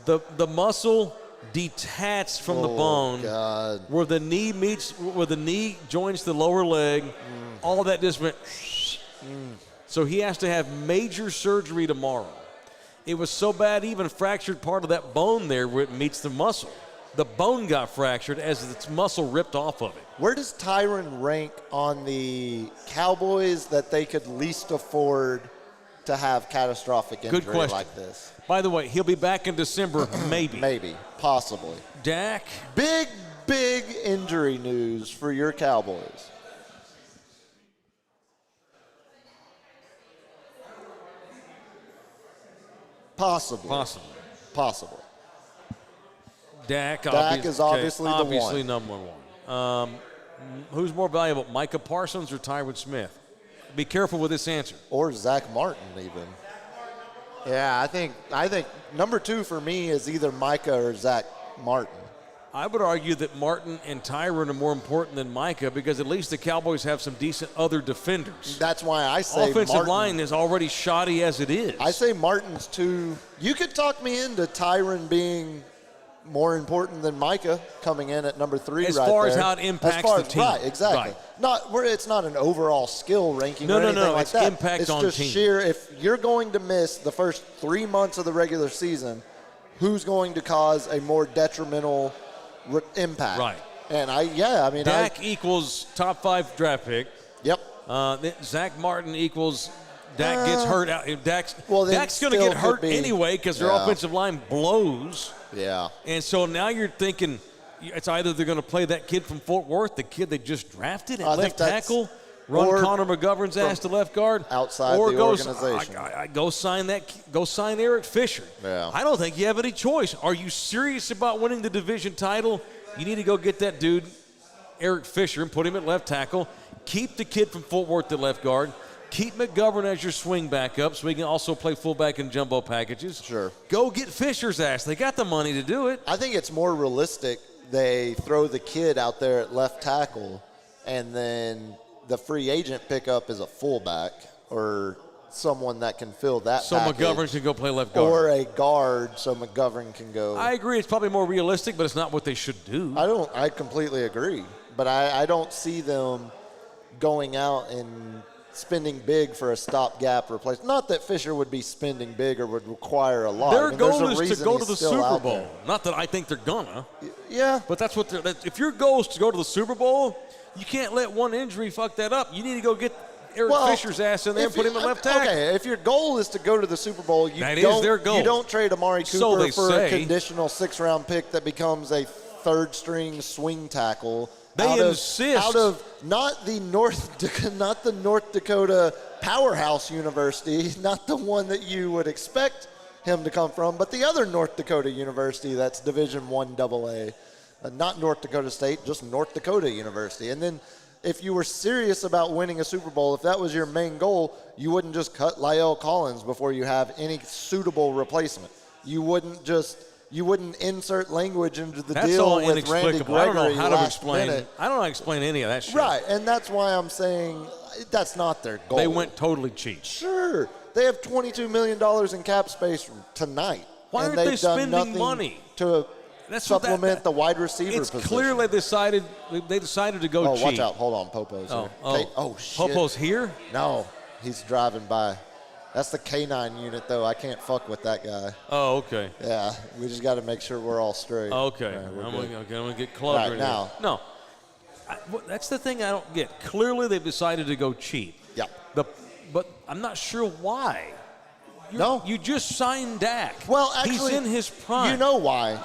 The muscle detached from the bone God. where the knee joins the lower leg. All that just went. So he has to have major surgery tomorrow. It was so bad, he even fractured part of that bone there where it meets the muscle. The bone got fractured as its muscle ripped off of it. Where does Tyron rank on the Cowboys that they could least afford to have catastrophic injury Good question. like this? By the way, he'll be back in December, maybe. Maybe, possibly. Dak, Big injury news for your Cowboys. Possibly. Dak is obviously the obviously one. number one. Who's more valuable, Micah Parsons or Tyron Smith? Be careful with this answer. Or Zach Martin, even. Yeah, I think number 2 for me is either Micah or Zach Martin. I would argue that Martin and Tyron are more important than Micah because at least the Cowboys have some decent other defenders. That's why I say offensive Martin. line is already shoddy as it is. I say Martin's 2. You could talk me into Tyron being more important than Micah coming in at number 3 as right far as there. how it impacts the team. Right, exactly. Right. It's not an overall skill ranking No, or no, anything no, like it's that. impact on It's just team. sheer, if you're going to miss the first 3 months of the regular season, who's going to cause a more detrimental impact? Right. And Dak equals top 5 draft pick. Yep. Zach Martin equals Dak gets hurt. Dak's Well, then going to still get hurt could be. anyway because their Yeah. offensive line blows. Yeah. And so now you're thinking it's either they're going to play that kid from Fort Worth, the kid they just drafted at I think left that's- tackle, run or Connor McGovern's ass to left guard, outside or the goes, organization. Go sign Eric Fisher. Yeah. I don't think you have any choice. Are you serious about winning the division title? You need to go get that dude, Eric Fisher, and put him at left tackle. Keep the kid from Fort Worth at left guard. Keep McGovern as your swing backup so he can also play fullback in jumbo packages. Sure. Go get Fisher's ass. They got the money to do it. I think it's more realistic they throw the kid out there at left tackle and then the free agent pickup is a fullback or someone that can fill that So package. McGovern can go play left guard. Or a guard so McGovern can go. I agree. It's probably more realistic, but it's not what they should do. I completely agree. But I don't see them going out and spending big for a stopgap replacement. Not that Fisher would be spending big or would require a lot. Their goal there's a is to reason go he's to the still Super out Bowl. there. Not that I think they're gonna. Yeah. But that's what if your goal is to go to the Super Bowl, you can't let one injury fuck that up. You need to go get Eric Fisher's ass in there and put him at left tackle. Okay, if your goal is to go to the Super Bowl, That is their goal. You don't trade Amari So Cooper they for say. a conditional 6th-round pick that becomes a third-string swing tackle. They insist. Out of not the North Dakota powerhouse university, not the one that you would expect him to come from, but the other North Dakota university that's Division I AA. Not North Dakota State, just North Dakota University. And then if you were serious about winning a Super Bowl, if that was your main goal, you wouldn't just cut La'el Collins before you have any suitable replacement. You wouldn't insert language into the That's deal all with Randy inexplicable. Gregory I don't know how to last explain. minute. I don't know how to explain any of that shit. Right, and that's why I'm saying that's not their goal. They went totally cheap. Sure. They have $22 million in cap space tonight. Why and aren't they've they done spending nothing money? to That's what supplement the wide receiver It's position. clear they decided to go Oh, cheap. watch out. Hold on. Popo's here. Shit. Popo's here? No, he's driving by. That's the K9 unit, though. I can't fuck with that guy. Oh, okay. Yeah, we just got to make sure we're all straight. Okay. All right, we're I'm good. going to get closer. Right, now. No. That's the thing I don't get. Clearly they've decided to go cheap. Yeah. But I'm not sure why. No. You just signed Dak. Well, actually, he's in his prime. You know why.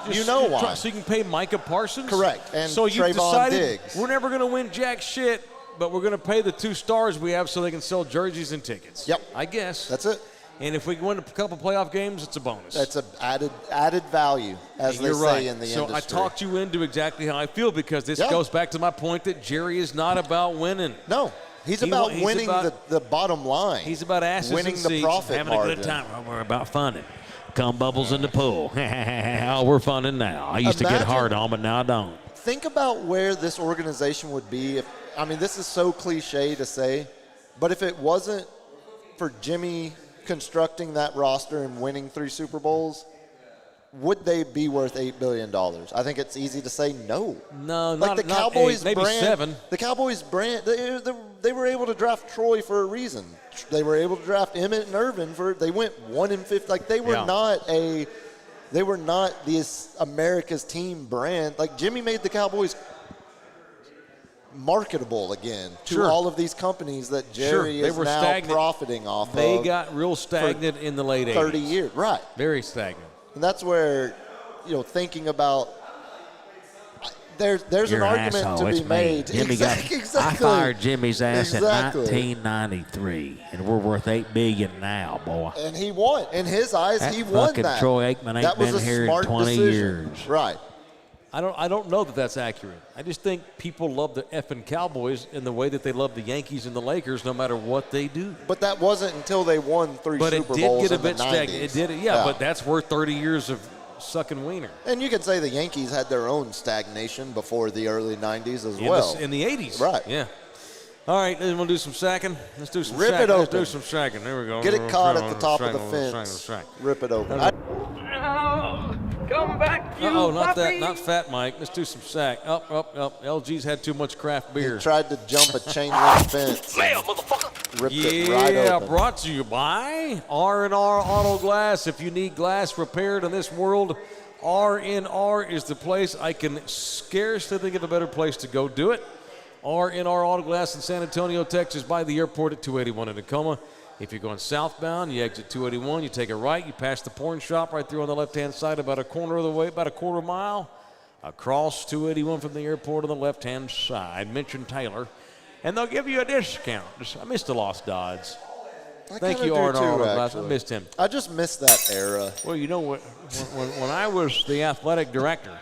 So you can pay Micah Parsons? Correct. And so you've Trayvon decided Diggs. we're never going to win jack shit, but we're going to pay the 2 stars we have so they can sell jerseys and tickets. Yep. I guess. That's it. And if we win a couple playoff games, it's a bonus. That's an added value, as You're they right. say in the so industry. I talked you into exactly how I feel because this Yeah. goes back to my point that Jerry is not about winning. No. He's about winning about- the bottom line. He's about asses winning and the seats, profit having margin. a good time. We're about funding. come bubbles in the pool. Oh, we're funning now. I used to get Imagine- hard on, but now I don't. Think about where this organization would be if, I mean, this is so cliche to say, but if it wasn't for Jimmy constructing that roster and winning 3 Super Bowls, would they be worth $8 billion? I think it's easy to say no. No, like not the not Cowboys 8, maybe brand, 7. The Cowboys brand, they were able to draft Troy for a reason. They were able to draft Emmett and Irvin they went 1-5. Like they were they were not this America's team brand. Like Jimmy made the Cowboys marketable again to all of these companies that Jerry is now stagnant. Profiting off They of. got real stagnant in the late 80s. 30 years, right. Very stagnant. And that's where, thinking about there's You're an an argument asshole. to It's be me. made. Jimmy exactly. I fired Jimmy's ass Exactly. in 1993, and we're worth $8 billion now, boy. And he won. In his eyes, That he won fucking that. Troy Aikman ain't that was been a here in smart 20 decision. years. Right. I don't know that that's accurate. I just think people love the effing Cowboys in the way that they love the Yankees and the Lakers, no matter what they do. But that wasn't until they won 3 But Super it Bowls did get a in the bit stagnant. 90s. It did, yeah, but that's worth 30 years of sucking wiener. And you can say the Yankees had their own stagnation before the early 90s as well. In the 80s. Right. Yeah. All right, then we'll do some sacking. Let's do some Rip sacking. it Let's open. do some sacking. There we go. Get it caught at the top of the Sack, fence. sack. Rip it open. Come back, you Oh, not puppy. that. Not Fat Mike. Let's do some sack. Up. LG's had too much craft beer. He tried to jump a chain link fence. Ripped it right open. Brought to you by R&R Auto Glass. If you need glass repaired in this world, R&R is the place. I can scarcely think of a better place to go do it. R&R Auto Glass in San Antonio, Texas, by the airport at 281 in Tacoma. If you're going southbound, you exit 281, you take a right, you pass the porn shop right through on the left-hand side about a quarter mile, across 281 from the airport on the left-hand side. Mention Taylor, and they'll give you a discount. I missed the Lost Dodds. Thank you, R&R Auto Glass. I missed him. I just missed that era. Well, you know what? When I was the athletic director,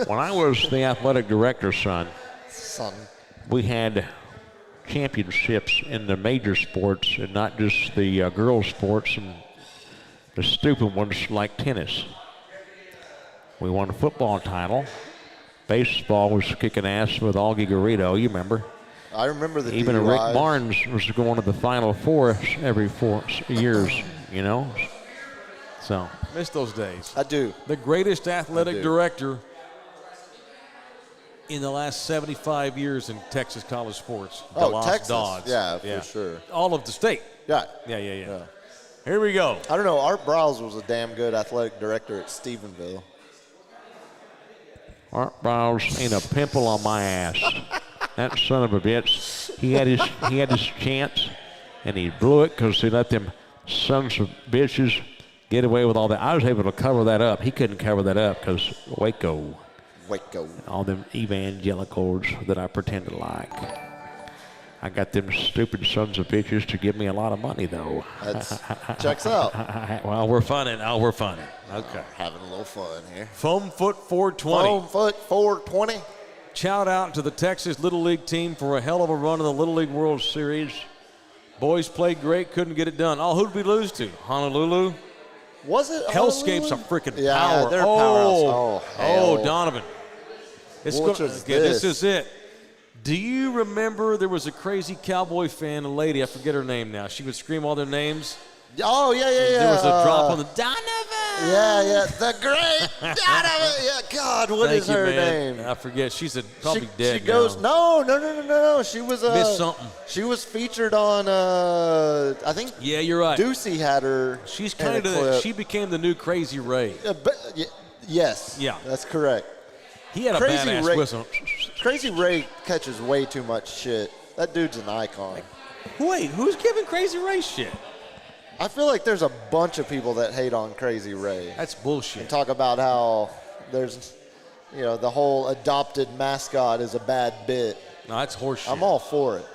When I was the athletic director, son, we had championships in the major sports and not just the girls' sports and the stupid ones like tennis. We won a football title. Baseball was kicking ass with Augie Garrido, you remember. I remember the Even DUIs. Rick Barnes was going to the Final Four every 4 years, you know. So miss those days. I do. The greatest athletic do. director in the last 75 years in Texas college sports. Oh, Lost Texas. Dodds. Yeah, for sure. All of the state. Yeah. Yeah. Here we go. I don't know. Art Browse was a damn good athletic director at Stephenville. Art Browse ain't a pimple on my ass. That son of a bitch. He had his chance, and he blew it because he let them sons of bitches get away with all that. I was able to cover that up. He couldn't cover that up because Waco. All them evangelicals that I pretend to like. I got them stupid sons of bitches to give me a lot of money, though. Checks out. Well, we're funning. We're funning. Okay. Having a little fun here. Foam Foot 420. Foam Foot 420. Shout out to the Texas Little League team for a hell of a run in the Little League World Series. Boys played great, couldn't get it done. Oh, who did we lose to? Honolulu? Was it Hellscape's a Honolulu? freaking Yeah, power. they're a powerhouse. Oh, hell. Donovan. Which is this this? is it. Do you remember there was a crazy Cowboy fan, a lady, I forget her name now. She would scream all their names. Oh, yeah. There was a drop on the Donovan. Yeah. The great Donovan. Yeah, God, what is her name? I forget. She's probably dead She goes, now. no. She was Missed something. She was featured on, I think. Yeah, you're right. Ducey had her. She's in a kind of clip. she became the new Crazy Ray. Yes. Yeah. That's correct. He had a Crazy badass Ray- whistle. Crazy Ray catches way too much shit. That dude's an icon. Wait, who's giving Crazy Ray shit? I feel like there's a bunch of people that hate on Crazy Ray. That's bullshit. And talk about how there's, the whole adopted mascot is a bad bit. No, that's horseshit. I'm all for it.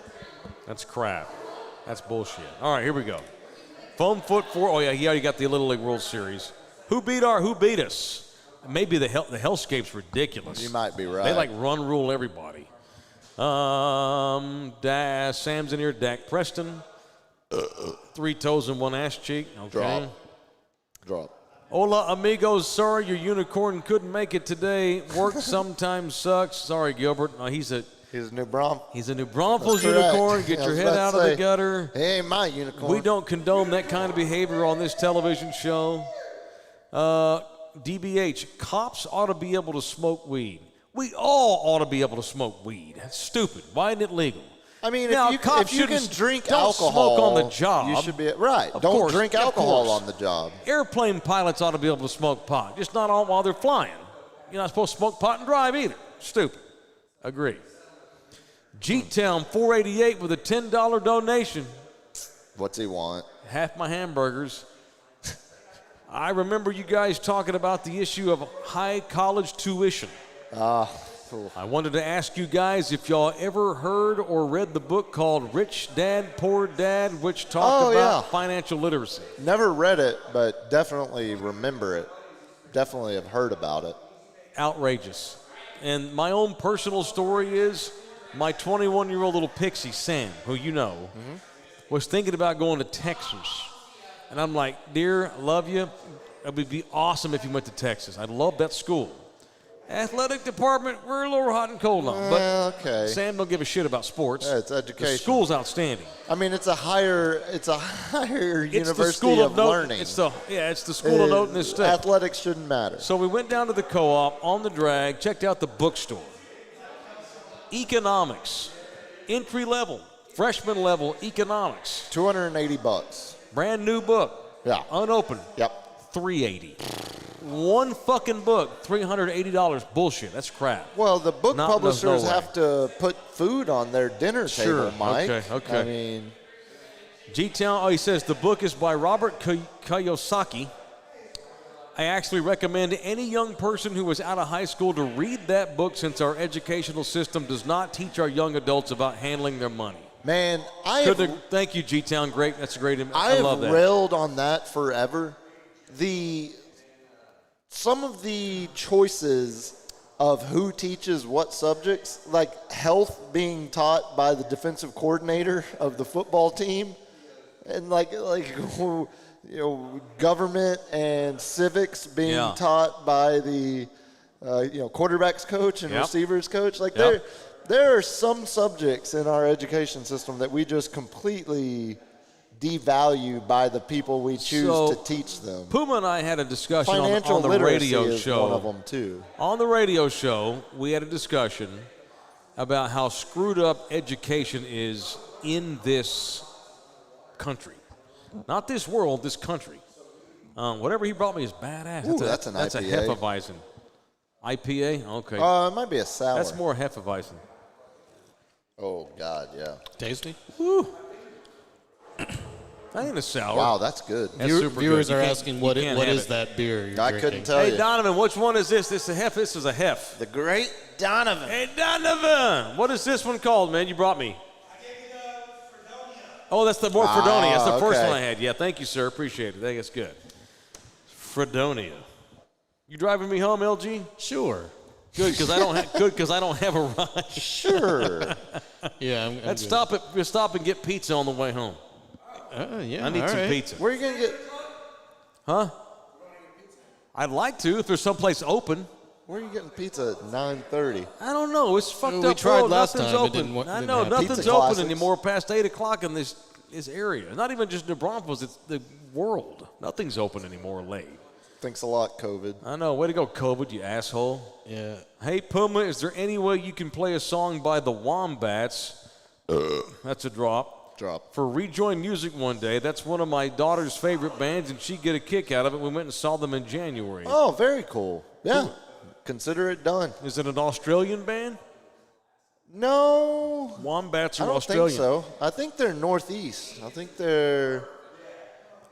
That's crap. That's bullshit. All right, here we go. Foam Foot 4. Oh, yeah, he already got the Little League World Series. Who beat us? Maybe the Hellscape's ridiculous. You might be right. They run rule everybody. Sam's in here. Dak Preston. 3 toes and 1 ass cheek. Okay. Drop. Hola, amigos. Sorry your unicorn couldn't make it today. Work sometimes sucks. Sorry, Gilbert. No, he's a New Braunfels. He's a New Braunfels That's correct. unicorn. Get I your was head about out to of the say, gutter. He ain't my unicorn. We don't condone that kind of behavior on this television show. DBH, cops ought to be able to smoke weed. We all ought to be able to smoke weed. That's stupid. Why isn't it legal? I mean, Now, if you cops can shouldn't- drink don't alcohol, smoke on the job. You should be right. Of Don't course, drink of alcohol course. on the job. Airplane pilots ought to be able to smoke pot, just not all while they're flying. You're not supposed to smoke pot and drive either. Stupid. Agree. G-Town 488 with a $10 donation. What's he want? Half my hamburgers. I remember you guys talking about the issue of high college tuition. I wanted to ask you guys if y'all ever heard or read the book called Rich Dad, Poor Dad, which talked about financial literacy. Never read it, but definitely remember it. Definitely have heard about it. Outrageous. And my own personal story is my 21-year-old little pixie, Sam, who you know, was thinking about going to Texas. And I'm like, dear, I love you. It would be awesome if you went to Texas. I love that school. Athletic department, we're a little hot and cold on. But Okay. Sam don't give a shit about sports. Yeah, it's The education. school's outstanding. I mean, it's a higher It's the university school of note. learning. It's the school of note in this state. Athletics shouldn't matter. So we went down to the co-op on the drag, checked out the bookstore. Economics, entry level, freshman level economics. $280. Brand new book. Yeah. Unopened. Yep. $380. One fucking book, $380. Bullshit. That's crap. Well, the book No publishers way. have to put food on their dinner Sure. table, Mike. Okay. I mean, G-Town, he says the book is by Robert Kiyosaki. I actually recommend any young person who is out of high school to read that book since our educational system does not teach our young adults about handling their money. man, Thank you, G-Town. Great. That's a great. I I love have that. railed on that forever. Some of the choices of who teaches what subjects, like health being taught by the defensive coordinator of the football team, and like government and civics being taught by the quarterbacks coach and receivers coach. Like there are some subjects in our education system that we just completely devalue by the people we choose to teach them. Puma and I had a discussion Financial on the literacy radio is show. one of them too. On the radio show, we had a discussion about how screwed up education is in this country. Not this world, this country. Whatever he brought me is badass. Ooh, that's an That's a IPA. Hefeweizen. IPA? Okay. It might be a sour. That's more Hefeweizen. Oh, God, yeah. Tasty. Woo. I ain't a sour. Wow, that's good. That's super Viewers good. You are can't- asking you what can't have is it. that beer you're I drinking? couldn't tell Hey, you. Donovan, which one is this? This is a Hef. This is a Hef. The great Donovan. Hey, Donovan, what is this one called, man? You brought me. Oh, that's the more Fredonia. That's the first okay. one I had. Yeah, thank you, sir. Appreciate it. I think it's good. Fredonia. You driving me home, LG? Sure. Good, because I don't have a ride. Sure. Yeah, I'm Let's good. stop and get pizza on the way home. Yeah, I need all some right. pizza. Where are you going to get? Huh? I'd like to if there's someplace open. Where are you getting pizza at 9:30? I don't know. It's fucked Well, we up. tried world. last Nothing's time. It open. didn't I have know pizza nothing's classics. open anymore past 8 o'clock in this area. Not even just New Braunfels. It's the world. Nothing's open anymore late. Thanks a lot, COVID. I know. Way to go, COVID, you asshole. Yeah. Hey, Puma, is there any way you can play a song by the Wombats? That's a drop. Drop. For Rejoin Music one day. That's one of my daughter's favorite bands, and she'd get a kick out of it. We went and saw them in January. Oh, very cool. Yeah. Consider it done. Is it an Australian band? No. Wombats I are don't Australian. think so. I think they're Northeast. I think they're.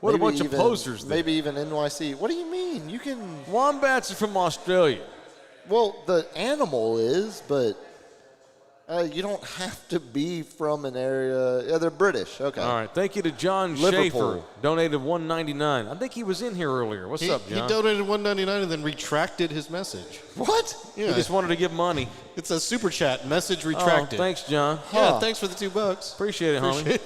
What a maybe bunch of even- posers. then. Maybe even NYC. What do you mean? You can. Wombats are from Australia. Well, the animal is, but you don't have to be from an area. Yeah, they're British. Okay. All right. Thank you to John Liverpool. Schaefer. Donated $1.99. I think he was in here earlier. What's up, He John? donated $1.99 and then retracted his message. What? He just wanted to give money. It's a super chat message Oh, retracted. thanks, John. Yeah, Huh. thanks for the $2. Appreciate it, homie.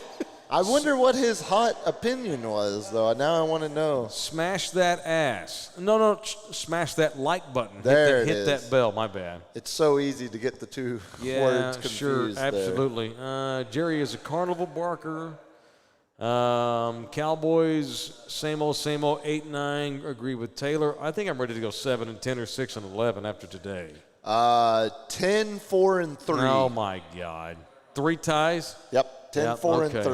I wonder what his hot opinion was, though. Now I want to know. Smash that ass. No, smash that like button. There hit it that is. bell. My bad. It's so easy to get the two words confused. Sure, there. absolutely. Jerry is a carnival barker. Cowboys, same old, 8-9. Agree with Taylor. I think I'm ready to go 7-10 or 6-11 after today. 10, 4, and 3. Oh my God, 3 ties. Yep, 10, Yep, 4, okay. and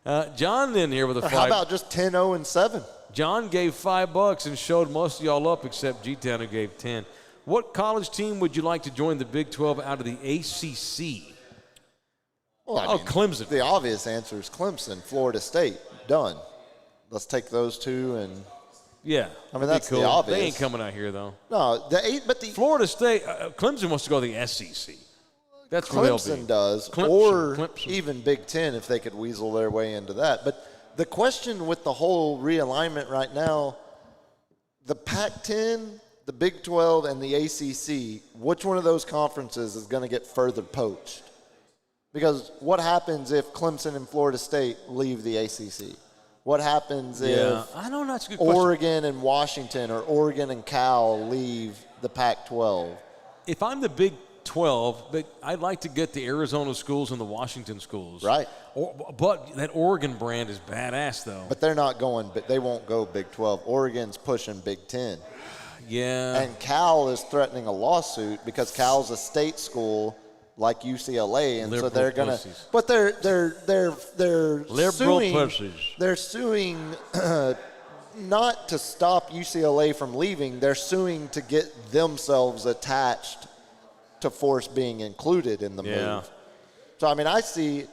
3. John in here with a 5. How about just 10, 0, and 7? John gave $5 and showed most of y'all up except G-Town who gave 10. What college team would you like to join the Big 12 out of the ACC? Well, I mean, Clemson. The obvious answer is Clemson, Florida State. Done. Let's take those two and. Yeah. I mean, that's the obvious. They ain't coming out here, though. No, but the Florida State, Clemson wants to go to the SEC. That's where they'll be. Clemson does, Clemson. even Big Ten if they could weasel their way into that. But the question with the whole realignment right now, the Pac-10, the Big 12, and the ACC, which one of those conferences is going to get further poached? Because what happens if Clemson and Florida State leave the ACC? What happens if I don't know. That's a good question. Oregon and Washington or Oregon and Cal leave the Pac-12? If I'm the Big 12, but I'd like to get the Arizona schools and the Washington schools. Right. But that Oregon brand is badass, though. But they're not going, but they won't go Big 12. Oregon's pushing Big 10. Yeah. And Cal is threatening a lawsuit because Cal's a state school like UCLA, and Liberal so they're gonna. pussies. But they're Liberal suing. pussies. They're suing not to stop UCLA from leaving. They're suing to get themselves attached to force being included in the move. So I mean, I see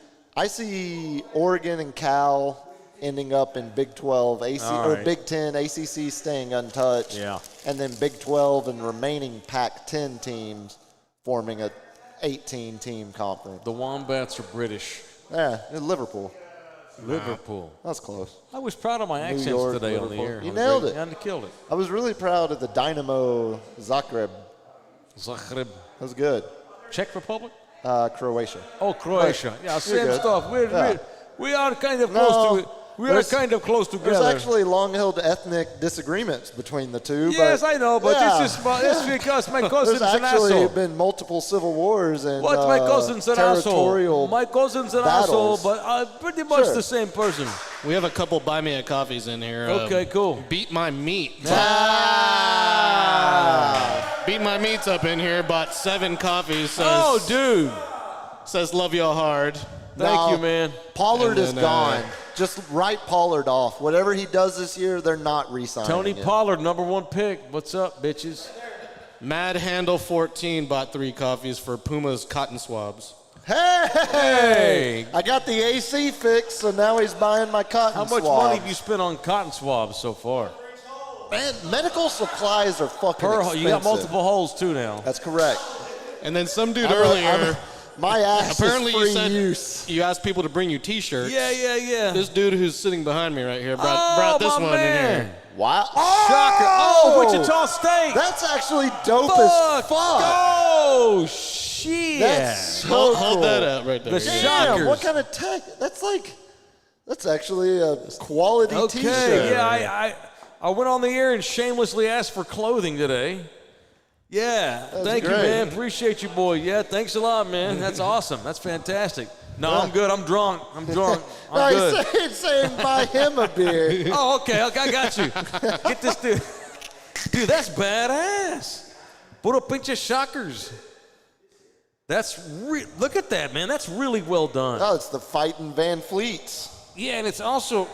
Oregon and Cal ending up in Big 12, or Big 10, ACC staying untouched, and then Big 12 and remaining Pac-10 teams forming a 18-team conference. The Wombats are British. Yeah, Liverpool. Liverpool. That's close. I was proud of my accents York, today on the Liverpool. air. You nailed it. I killed it. I was really proud of the Dynamo Zagreb. Zagreb. That was good. Czech Republic? Croatia. Oh, Croatia. Yeah, You're same good. stuff. We are kind of close to it. We are kind of close together. There's actually long-held ethnic disagreements between the two. Yes, but, I know, but yeah. it's because my cousin's There's an actually asshole. been multiple civil wars and What? My cousin's an asshole. territorial My cousin's an battles. asshole, but pretty much Sure. the same person. We have a couple buy me a coffees in here. Okay, cool. Beat my meat. Ah. Beat my meat's up in here. Bought 7 coffees. Says, Oh, dude. Says love you hard. Thank you, man. Pollard And is then, gone. Just write Pollard off. Whatever he does this year, they're not re-signing Tony him. Pollard, #1 pick. What's up, bitches? Mad Handle 14 bought 3 coffees for Puma's cotton swabs. Hey! I got the AC fixed, so now he's buying my cotton How much swabs. money have you spent on cotton swabs so far? Man, medical supplies are fucking expensive. You got multiple holes too now. That's correct. And then some dude earlier. My ass Apparently is free you said use. you asked people to bring you T-shirts. Yeah. This dude who's sitting behind me right here brought this my one man. in here. Wow. Shocker. Oh, Wichita State. That's actually dope as fuck. Oh, shit. That's so Hold cool. that up right there. The Damn, Shockers. what kind of tech? That's actually a quality Okay, T-shirt. yeah, I went on the air and shamelessly asked for clothing today. Yeah, thank you, great. man. Appreciate you, boy. Yeah, thanks a lot, man. That's awesome. That's fantastic. No, I'm good. I'm drunk. I'm good. He's saying buy him a beer. Oh, okay. I got you. Get this dude. Dude, that's badass. Puro pinche Shockers. Look at that, man. That's really well done. Oh, it's the fighting Van Fleets. Yeah, and it's also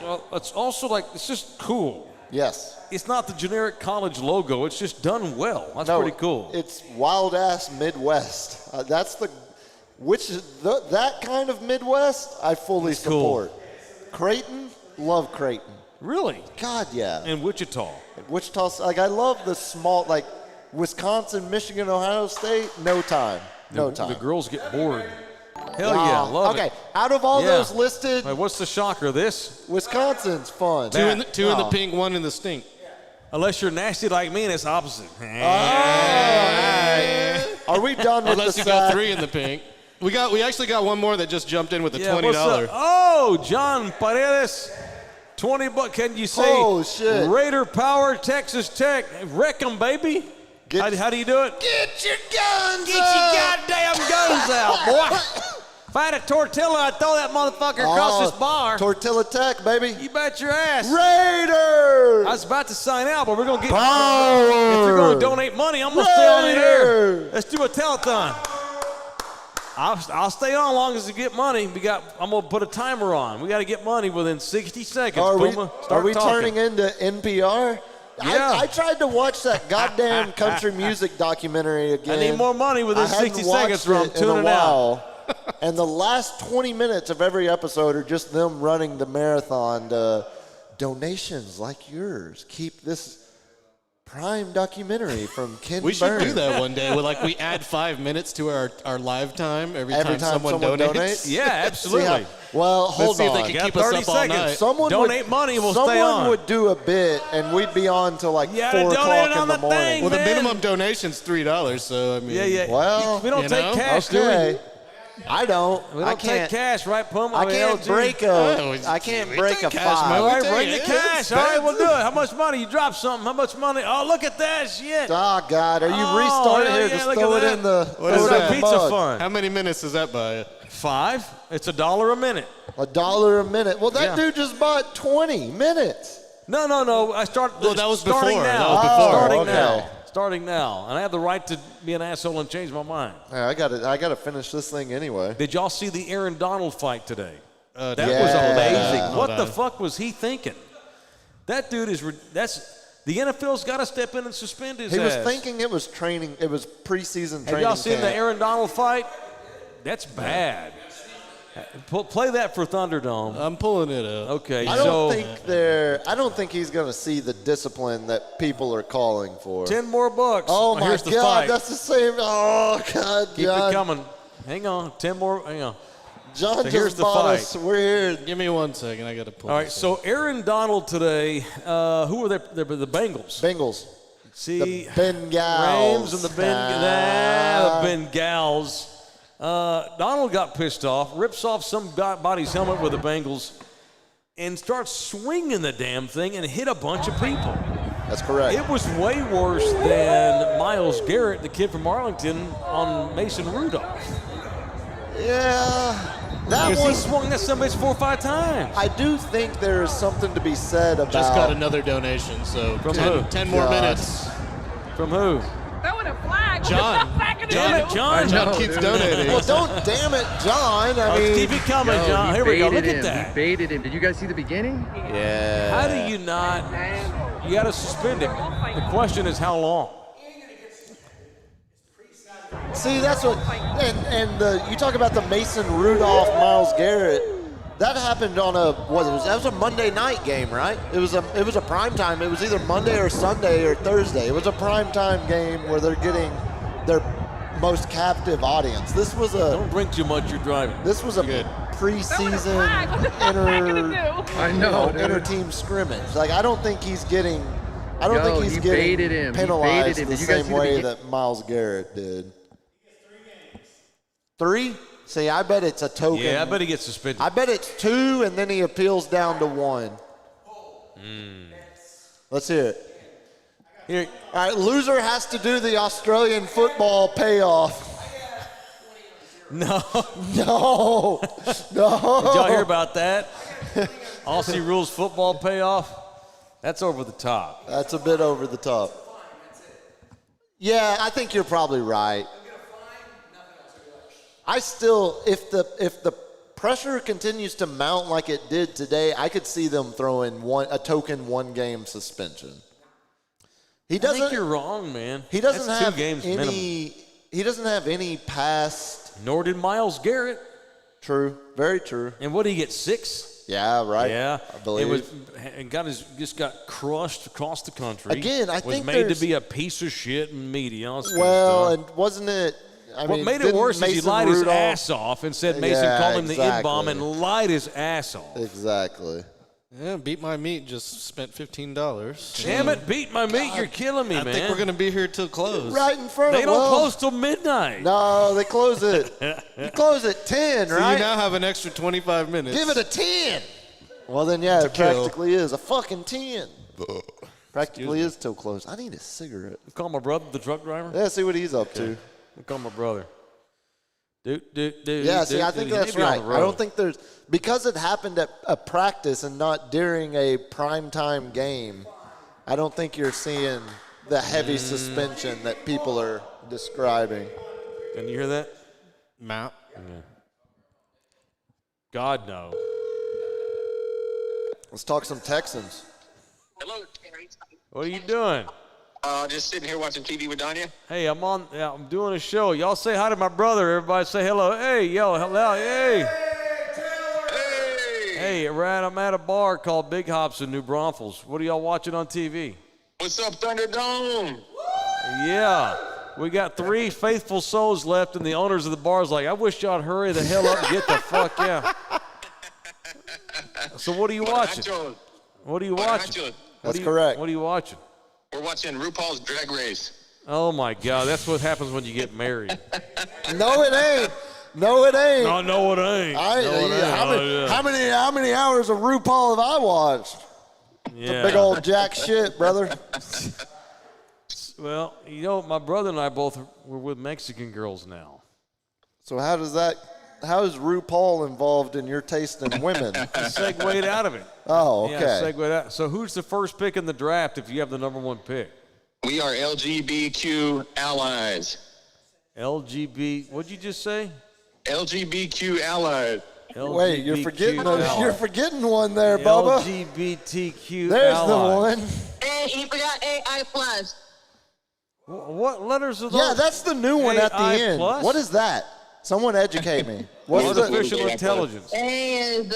like, it's just cool. Yes. It's not the generic college logo. It's just done well. That's pretty cool. It's wild ass Midwest. That's that kind of Midwest I fully support. Creighton, love Creighton. Really? God, yeah. In Wichita. Wichita, I love the small, Wisconsin, Michigan, Ohio State. No time. The girls get bored. Hell yeah, love it. Okay, out of all those listed, Wait, what's the shocker? This? Wisconsin's fun. Two in the pink, 1 in the stink. Unless you're nasty like me, and it's opposite. Are we done with Unless the you got sack? 3 in the pink. We actually got one more that just jumped in with a $20. What's up? Oh, John Paredes, $20. Can you say? Oh, shit. Raider Power, Texas Tech. Wreck 'em, baby. How do you do it? Get your guns Get your goddamn guns out, boy. If I had a tortilla, I'd throw that motherfucker across this bar. Tortilla Tech, baby. You bet your ass. Raiders. I was about to sign out, but we're going to get. Power. If you're going to donate money, I'm going to stay on the air. Let's do a telethon. I'll stay on as long as we get money. I'm going to put a timer on. We got to get money within 60 seconds. Are we talking. turning into NPR? Yeah. I tried to watch that goddamn country music documentary again. I need more money within 60 seconds or I'm tuning out. And the last 20 minutes of every episode are just them running the marathon to donations like yours. Keep this prime documentary from Ken We should Burns. do that one day. We add 5 minutes to our live time every time someone donates. Yeah, absolutely. Well, hold see if on. they can keep us 30 up all seconds. night. Someone Donate would, money, we'll stay Someone on. would do a bit, and we'd be on till like 4 gotta donate o'clock it on in the the morning. thing. Well, the Man. minimum donation's $3, so I mean. Yeah. Well, we don't you take know? cash, Okay. do I don't. we? We I don't take can't. cash, right, Puma? I can't break I can't break a cash, five. man. All right, We bring the take it. cash. All right, we'll do it. How much money? You drop something. How much money? Oh, look at that shit. Oh God, are you Oh, restarting hell here? yeah, Just look throw at it that. in the. What throw is it in that? the Pizza mug. fund. How many minutes does that buy you? 5. It's $1 a minute. $1 a minute. Well, that Yeah. dude just bought 20 minutes. No. I start. Well, that was starting before. now. That was before. Starting okay. now. Starting now. And I have the right to be an asshole and change my mind. Yeah, I gotta finish this thing anyway. Did y'all see the Aaron Donald fight today? That was Yeah. amazing. What the Hold on. fuck was he thinking? That dude is. The NFL's got to step in and suspend his He was ass. thinking it was training. It was preseason Have training. y'all seen camp. the Aaron Donald fight? That's bad. Play that for Thunderdome. I'm pulling it up. Okay, I so don't think he's gonna see the discipline that people are calling for. 10 more bucks. Oh my Here's the God, fight. that's the same. Oh God, Keep John. it coming. Hang on, 10 more. Hang on. John So just here's the bought fight. us. We're here. Give me 1 second. I got to pull All right, this so Aaron Donald today. Who were they? The Bengals. Bengals. See, The Bengals. Rams and the Bengals. Donald got pissed off, rips off some body's helmet with the Bengals, and starts swinging the damn thing and hit a bunch of people. That's correct. It was way worse than Myles Garrett, the kid from Arlington, on Mason Rudolph. Yeah, that Because he was. swung that somebody 4 or 5 times. I do think there is something to be said about. Just got another donation, so From 10, who? 10 more God. minutes. From who? Throwing a flag. John. Damn it, John. John keeps donating. Well, don't damn it, John. I mean, Keep it coming, John. Here we go. Look at that. Baited him. Did you guys see the beginning? yeah. How do you not? You got to suspend him. The question is how long? See, that's what. And you talk about the Mason Rudolph, Myles Garrett. That happened on that was a Monday night game, right? It was a prime time. It was either Monday or Sunday or Thursday. It was a prime time game where they're getting their most captive audience. This was Don't drink too much. You're driving. a preseason inter-team scrimmage. Like I don't think he's getting. I don't think he's he getting baited him. He penalized baited him. the Did you guys same see the way begin- that Myles Garrett did. 3? See, I bet it's a token. Yeah, I bet he gets suspended. I bet it's 2, and then he appeals down to 1. Let's hear it. Here, All right, loser has to do the Australian football payoff. no. No. Did y'all hear about that? Aussie rules football payoff. That's over the top. That's a bit over the top. Yeah, I think you're probably right. I still, if the pressure continues to mount like it did today, I could see them throwing a token 1-game suspension. He I doesn't. think you're wrong, man. He doesn't That's have 2 games any. minimum. He doesn't have any past. Nor did Myles Garrett. True. Very true. And what did he get? 6? Yeah. Right. Yeah, I believe. it was, and just got crushed across the country. Again, I was think made to there's- be a piece of shit in media. All this Well, kind of stuff. and wasn't it? I What mean, made it didn't worse is he Mason lied his Rudolph- ass off and said Mason Yeah, called him the exactly. N-bomb and lied his ass off. Exactly. Yeah, Beat My Meat just spent $15. Damn it, Beat My Meat, you're killing me, I man. think we're going to be here till close. Right in front They of don't close till midnight. No, they close it. You close at 10, So right? you now have an extra 25 minutes. Give it a 10. Well, then, yeah, it practically is a fucking 10. Practically is till close. I need a cigarette. Call my brother, the truck driver. Yeah, see what he's up to. Call my brother. Dude. Yeah, see, I think that's right. I don't think there's – because it happened at a practice and not during a primetime game, I don't think you're seeing the heavy suspension that people are describing. Can you hear that? Mount. Yeah. God, no. Let's talk some Texans. Hello. What are you doing? Just sitting here watching TV with Danya. Hey, I'm doing a show. Y'all say hi to my brother. Everybody say hello. Hey, yo, hello. Hey. Hey, I'm at a bar called Big Hops in New Braunfels. What are y'all watching on TV? What's up, Thunderdome? Yeah. We got 3 faithful souls left, and the owners of the bar is like, I wish y'all'd hurry the hell up and get the fuck out. So what are you watching? What are you watching? That's correct. What are you watching? We're watching RuPaul's Drag Race. Oh, my God. That's what happens when you get married. No, it ain't. No, it ain't. No, it ain't. How many hours of RuPaul have I watched? Yeah. Big old jack shit, brother. Well, you know, my brother and I both were with Mexican girls now. So how is RuPaul involved in your taste in women? I segued out of it. Oh, okay. Yeah, segued out. So who's the first pick in the draft if you have the number 1 pick? We are LGBTQ allies. What'd you just say? LGBTQ allies. Wait, you're forgetting one there, Bubba. LGBTQ There's ally. the one. And you forgot AI plus. What letters are those? Yeah, that's the new one at the AI end. plus? What is that? Someone educate me. What's artificial intelligence? A is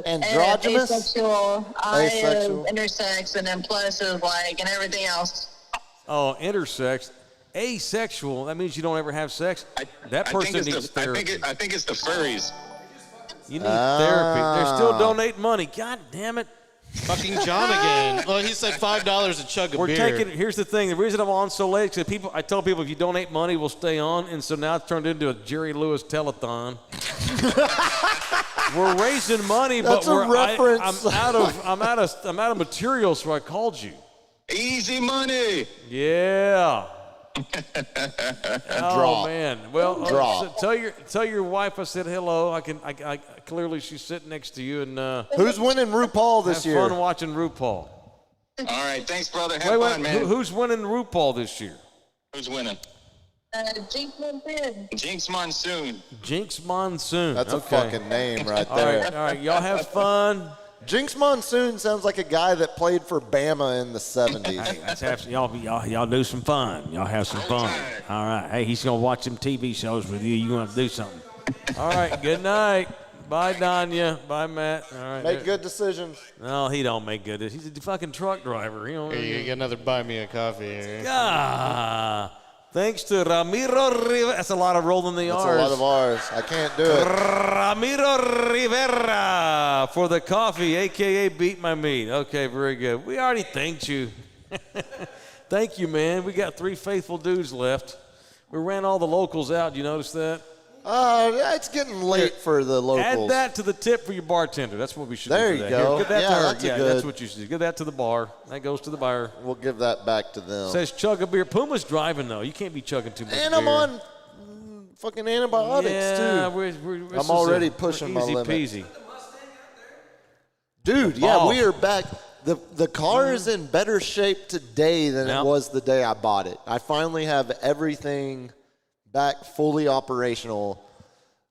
androgynous? asexual. I Asexual. is intersex, and then plus is like and everything else. Oh, intersex. Asexual, that means you don't ever have sex. That person needs therapy. I think it's the furries. You need therapy. They're still donating money. God damn it. Fucking John again. Well, he said $5 a chug of beer. Here's the thing. The reason I'm on so late is because I tell people if you donate money, we'll stay on. And so now it's turned into a Jerry Lewis telethon. We're raising money, That's but a reference. I'm out of material, so I called you. Easy money. Yeah. Oh Drop. man. Well, Drop. so tell your wife I said hello. I clearly she's sitting next to you and Who's winning RuPaul this have year? fun watching RuPaul. All right, thanks, brother. Have fun, man. Who's winning RuPaul this year? Who's winning? Jinx Monsoon. Jinx Monsoon. Jinx Monsoon. That's okay. a fucking name right All there. right. Y'all have fun. Jinx Monsoon sounds like a guy that played for Bama in the 70s. Hey, let's have y'all do some fun. Y'all have some fun. All right. Hey, he's gonna watch some TV shows with you. You gonna do something. All right. Good night. Bye, Danya. Bye, Matt. All right. Make good decisions. No, he don't make good. He's a fucking truck driver. Here, you get another buy me a coffee here. Ah. Thanks to Ramiro Rivera. That's a lot of rolling the R's. That's a lot of R's. I can't do it. Ramiro Rivera for the coffee, a.k.a. Beat My Meat. Okay, very good. We already thanked you. Thank you, man. We got 3 faithful dudes left. We ran all the locals out. You notice that? It's getting late for the locals. Add that to the tip for your bartender. That's what we should do. There for you that. go. Here, give that Yeah, to her. that's a good. That's what you should do. Give that to the bar. That goes to the buyer. We'll give that back to them. Says chug a beer. Puma's driving, though. You can't be chugging too much And beer. I'm on fucking antibiotics, too. I'm already pushing my limit. Easy peasy. Dude, yeah, Oh. we are back. The car is in better shape today than it was the day I bought it. I finally have everything back fully operational.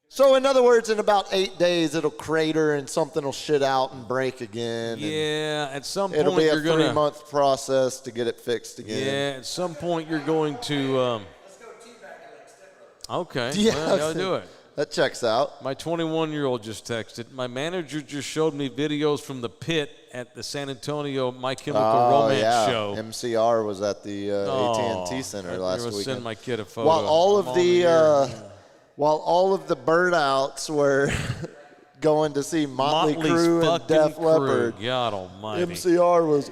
So, in other words, in about 8 days, it'll crater and something will shit out and break again. Yeah, at some point It'll be a you're going to... 3-month process to get it fixed again. Yeah, at some point you're going to... Okay, Yeah, well, y'all do it. That checks out. My 21-year-old just texted. My manager just showed me videos from the pit at the San Antonio My Chemical Romance show. MCR was at the AT&T Center last weekend. Send my kid a photo. While all of the burnouts were going to see Motley Crue and Def Leppard. God almighty. MCR was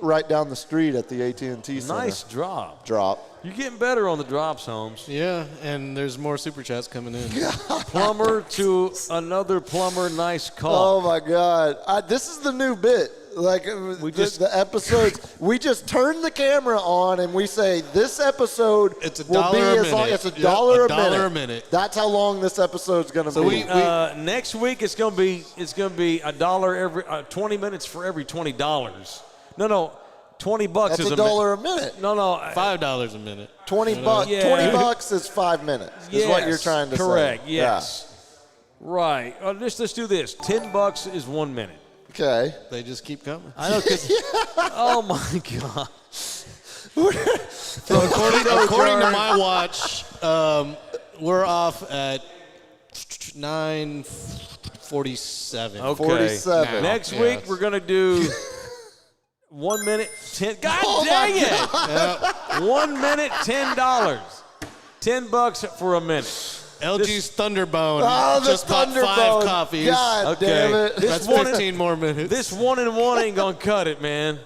right down the street at the AT&T Center. Nice drop. Drop. You're getting better on the drops, Holmes. Yeah, and there's more super chats coming in. Plumber to another plumber, nice call. Oh, my God. This is the new bit. Like, the episodes, we just turn the camera on and we say, this episode It's a will dollar be a as long. minute. It's a Yep, dollar a dollar a minute. That's how long this episode's going to be. Next week it's going to be $1 every 20 minutes for every $20. No, $20 That's is a dollar a minute. No, $5 a minute. 20 bucks. Yeah. 20 bucks is 5 minutes. Is what you're trying to say. Correct. Yes. Yeah. Right. Let's do this. $10 is 1 minute. Okay. They just keep coming. I know. Oh my God. So according to my watch, we're off at 9:47. Okay. 47. Next week we're gonna do 1 minute 10. God dang it! 1 minute $10. $10 for a minute. LG's Thunderbone. Oh, the just bought 5 Thunderbone. coffees. God damn it. That's 15 more minutes. This 1 and 1 ain't gonna cut it, man.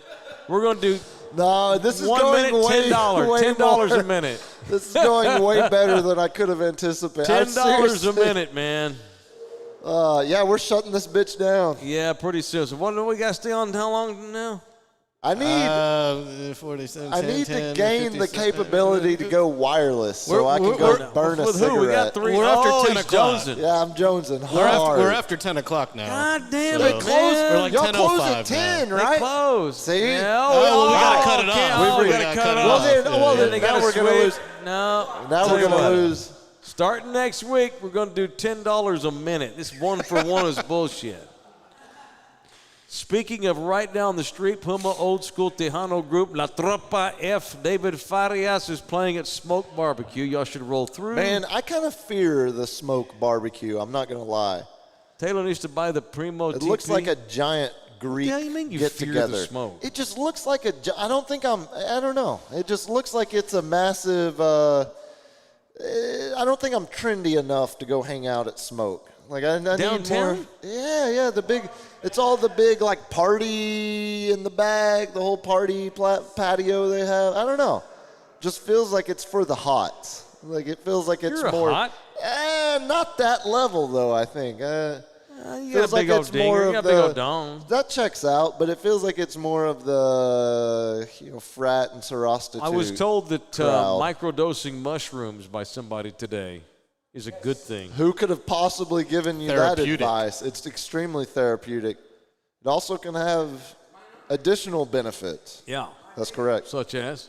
We're gonna do No, this is 1 going minute way, $10. way $10 more. a minute. This is going way better than I could have anticipated. $10 a minute, man. Yeah, we're shutting this bitch down. Yeah, pretty soon. So what do we got to stay on? How long now? I need 47, I 10, need 10, to gain 50, the capability to go wireless so I can we're- go burn a with cigarette. who? We got 3. We're after 10 he's o'clock. jonesing. Yeah, I'm jonesing We're hard. after 10 o'clock now. God damn So- it, man. We're like Y'all close 10:05 at 10, now. right? They close. See? Yeah, well, we gotta cut it okay. off. Oh, We we gotta gotta cut cut it it off. off. Well, then they now gotta we're gonna switch. lose. No. Now Tell we're you going to what. lose. Starting next week, we're going to do $10 a minute. This 1 for 1 is bullshit. Speaking of right down the street, Puma Old School Tejano Group, La Tropa F. David Farias is playing at Smoke Barbecue. Y'all should roll through. Man, I kind of fear the smoke barbecue. I'm not going to lie. Taylor needs to buy the Primo It TP. looks like a giant Greek What do you mean you get fear together. the smoke? It just looks like I don't know. It just looks like it's a massive, I don't think I'm trendy enough to go hang out at Smoke. Like I need Downtown? more. Yeah, it's all the big like party in the bag, the whole party patio they have. I don't know. Just feels like it's for the hots. Like it feels like it's You're more. a hot. Not that level though. I think. You Feels got a big like old it's dinger. more You of got a big the- old dome. That checks out, but it feels like it's more of the frat and sorority. I was told that crowd. microdosing mushrooms by somebody today is a good thing. Who could have possibly given you that Therapeutic. advice? It's extremely therapeutic. It also can have additional benefits. Yeah. That's correct. Such as?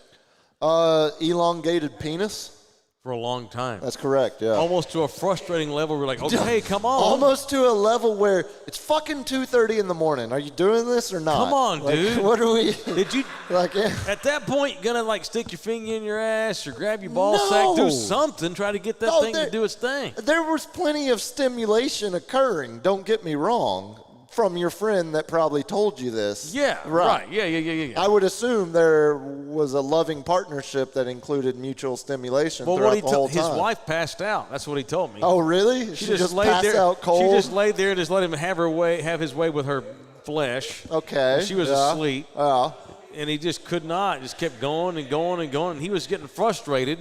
Elongated penis. For a long time. That's correct, yeah. Almost to a frustrating level. We're like, okay, come on. Almost to a level where it's fucking 2:30 in the morning. Are you doing this or not? Come on, Like, dude. What are we? Did you, Like, yeah. at that point, you're going to like stick your finger in your ass or grab your ball No. sack, do something, try to get that No, thing to do its thing. There was plenty of stimulation occurring, don't get me wrong, from your friend that probably told you this. Yeah, right. Yeah. I would assume there was a loving partnership that incled mutual stimulation Well, throughout what he the whole told his time. wife passed out. That's what he told me. Oh, really? She just passed there. out cold? She just laid there and just let him have his way with her flesh. Okay. And she was yeah. asleep. Yeah. And he just could not. Just kept going and going and going. And he was getting frustrated.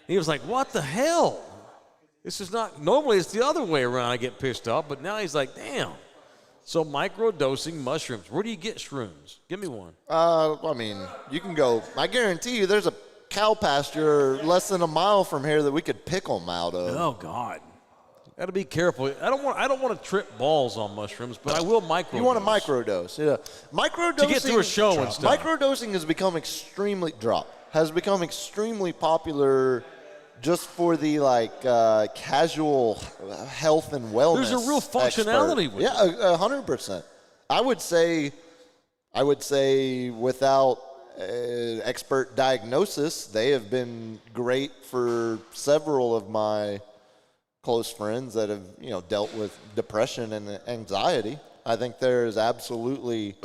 He was like, what the hell? This is not, normally it's the other way around. I get pissed off. But now he's like, damn. So microdosing mushrooms. Where do you get shrooms? Give me one. I mean, you can go. I guarantee you there's a cow pasture less than a mile from here that we could pick them out of. Oh, God. Got to be careful. I don't want to trip balls on mushrooms, but I will microdose. You want to microdose, yeah. Microdosing. To get through a show and stuff. Microdosing has become extremely popular just for the casual health and wellness. There's a real functionality with it. Yeah, 100%. I would say without expert diagnosis, they have been great for several of my close friends that have dealt with depression and anxiety. I think there is absolutely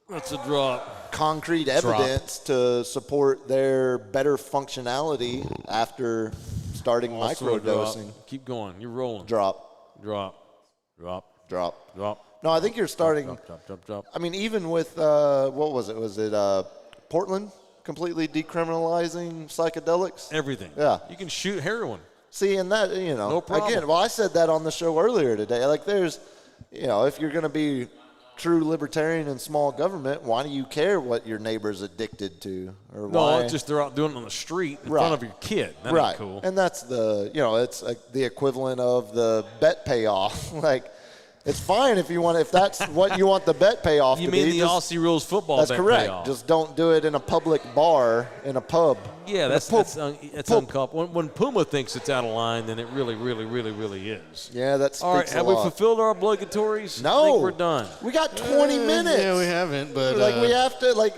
that's a drop. Concrete evidence to support their better functionality after starting Also a drop. microdosing. Keep going. You're rolling. Drop. Drop. Drop. No, I think you're starting. Drop. I mean, even with what was it? Was it Portland completely decriminalizing psychedelics? Everything. Yeah. You can shoot heroin. See, and that, No problem. again, well, I said that on the show earlier today. Like, there's, if you're going to be true libertarian in small government, why do you care what your neighbor's addicted to? Or why? No, it's just they're out doing it on the street in Right. front of your kid. That right. ain't cool. And that's it's the equivalent of the bet payoff. Like, it's fine if that's what you want the bet payoff You to mean be. the Just- Aussie Rules football That's bet correct. payoff. Just don't do it in a public bar, in a pub. Yeah, that's Pub. uncalled. When Puma thinks it's out of line, then it really, really, really, really is. Yeah, that speaks All right, a have lot. we fulfilled our obligatories? No. I think we're done. We got 20 minutes. Yeah, we haven't, but we have to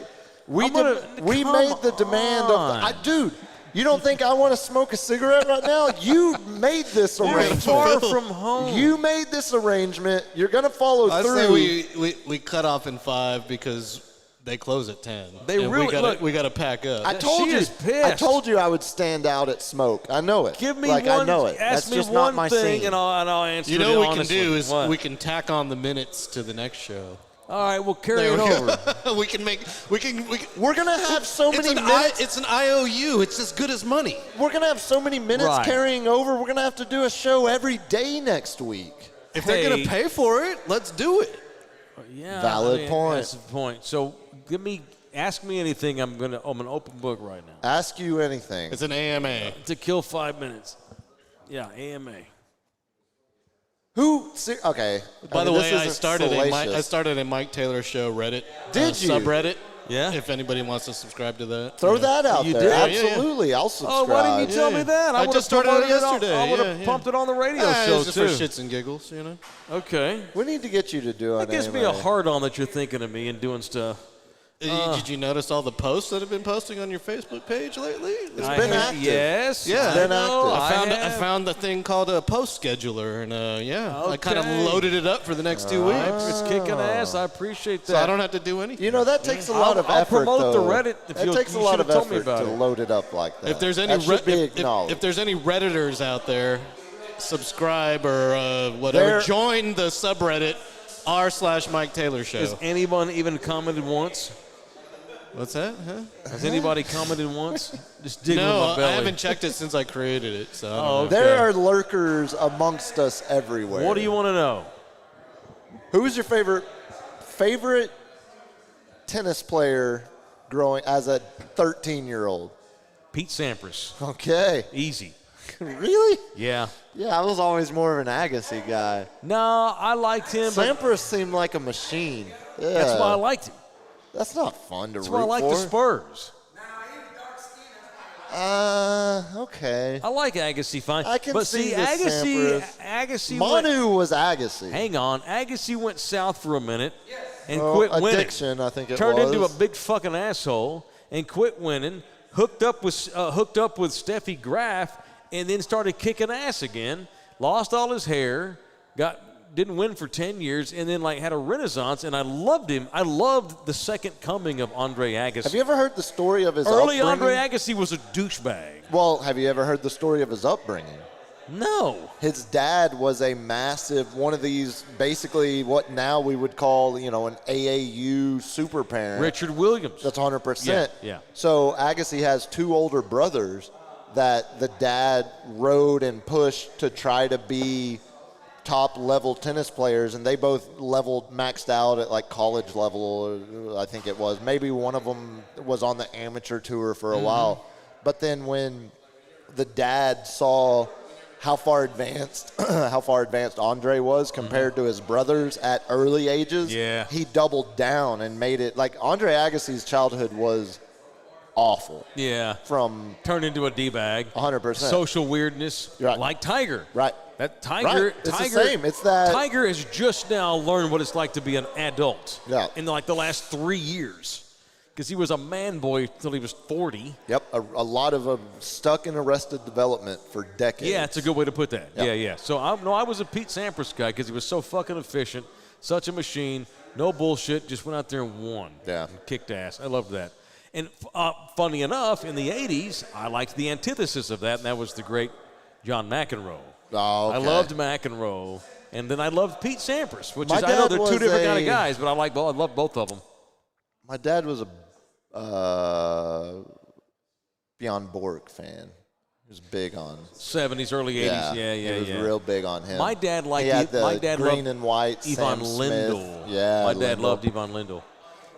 we come made the demand on. dude. You don't think I want to smoke a cigarette right now? You made this arrangement. Far from home. You made this arrangement. You're gonna follow I through. say we cut off in 5 because they close at 10. They And really- we gotta pack up. I told She you. is pissed. I told you I would stand out at smoke. I know it. Give me like one. I know it. Ask That's me just one not my thing, scene. and I'll answer. You know it what we can honestly. do is What? we can tack on the minutes to the next show. All right, we'll carry There it we over. go. we can. We're gonna have so many minutes. It's an IOU. It's as good as money. We're gonna have so many minutes Right. carrying over. We're gonna have to do a show every day next week. If they're gonna Hey. pay for it, let's do it. Yeah, Valid point. That's the point. So ask me anything. I'm an open book right now. Ask you anything. It's an AMA. To kill 5 minutes. Yeah, AMA. Okay. By the this way, I isn't started salacious. a Mike Taylor Show Reddit. Did you? Subreddit. Yeah. If anybody wants to subscribe to that. Throw that out You there. did? Yeah, yeah. Absolutely. I'll subscribe. Oh, why didn't you tell me that? I would've just started it promoted yesterday. I would have pumped it on the radio It show was just too. for shits and giggles, Okay. We need to get you to do it. That gives me a hard on that you're thinking of me and doing stuff. Did you notice all the posts that have been posting on your Facebook page lately? It's been active. Yes. Yeah. It's been know. active. I found a thing called a post scheduler, and I kind of Okay. loaded it up for the next 2 weeks. It's kicking ass. I appreciate that. So I don't have to do anything. You know, that takes a lot of I'll effort, promote though. the Reddit if That you- takes a you lot of should've told me effort about to it. load it up like that. If there's any that should be if acknowledged. there's any Redditors out there, subscribe or whatever. Join the subreddit r/Mike Taylor Show. Has anyone even commented once? What's that? Huh? Has anybody commented once? Just dig with No, my belly. I haven't checked it since I created it. So I don't Oh, know. okay. There are lurkers amongst us everywhere. What do you want to know? Who's your favorite tennis player growing as a 13-year-old? Pete Sampras. Okay. Easy. Really? Yeah. Yeah, I was always more of an Agassi guy. No, I liked him. but Sampras seemed like a machine. Yeah. That's why I liked him. That's not fun to That's root why I like for. the Spurs. Okay. I like Agassi fine. I can but see the Agassi Manu was Agassi. Hang on. Agassi went south for a minute and Well, quit winning. addiction, I think it Turned was. into a big fucking asshole and quit winning. Hooked up with Steffi Graf and then started kicking ass again. Lost all his hair. Didn't win for 10 years and then had a renaissance, and I loved him. I loved the second coming of Andre Agassi. Have you ever heard the story of his Early upbringing? Andre Agassi was a douchebag. Well, have you ever heard the story of his upbringing? No. His dad was a massive, one of these, basically what now we would call, an AAU super parent. Richard Williams. That's 100%. Yeah. So Agassi has two older brothers that the dad rode and pushed to try to be top level tennis players, and they both maxed out at college level, I think it was. Maybe one of them was on the amateur tour for a while. But then when the dad saw how far advanced Andre was compared to his brothers at early ages, he doubled down and made it Andre Agassi's childhood was awful. Yeah. Turned into a D-bag. 100%. Social weirdness. Right. Like Tiger. Right. That Tiger. Right. It's the same. It's that. Tiger has just now learned what it's like to be an adult. Yeah. In the last 3 years. Because he was a man boy till he was 40. Yep. A lot of them stuck in Arrested Development for decades. Yeah, it's a good way to put that. Yep. Yeah. So I was a Pete Sampras guy because he was so fucking efficient, such a machine, no bullshit, just went out there and won. Yeah. And kicked ass. I loved that. And funny enough, in the 80s, I liked the antithesis of that, and that was the great John McEnroe. Oh, okay. I loved McEnroe, And then I loved Pete Sampras, which My is, I know dad they're two was different kind of guys, but I love both of them. My dad was a Bjorn Borg fan. He was big on 70s, early 80s. Yeah. He was real big on him. My dad liked he had the my dad green loved and white Yvonne Sam Lindell. Smith. Yeah, my dad Lindell. loved Yvonne Lindell.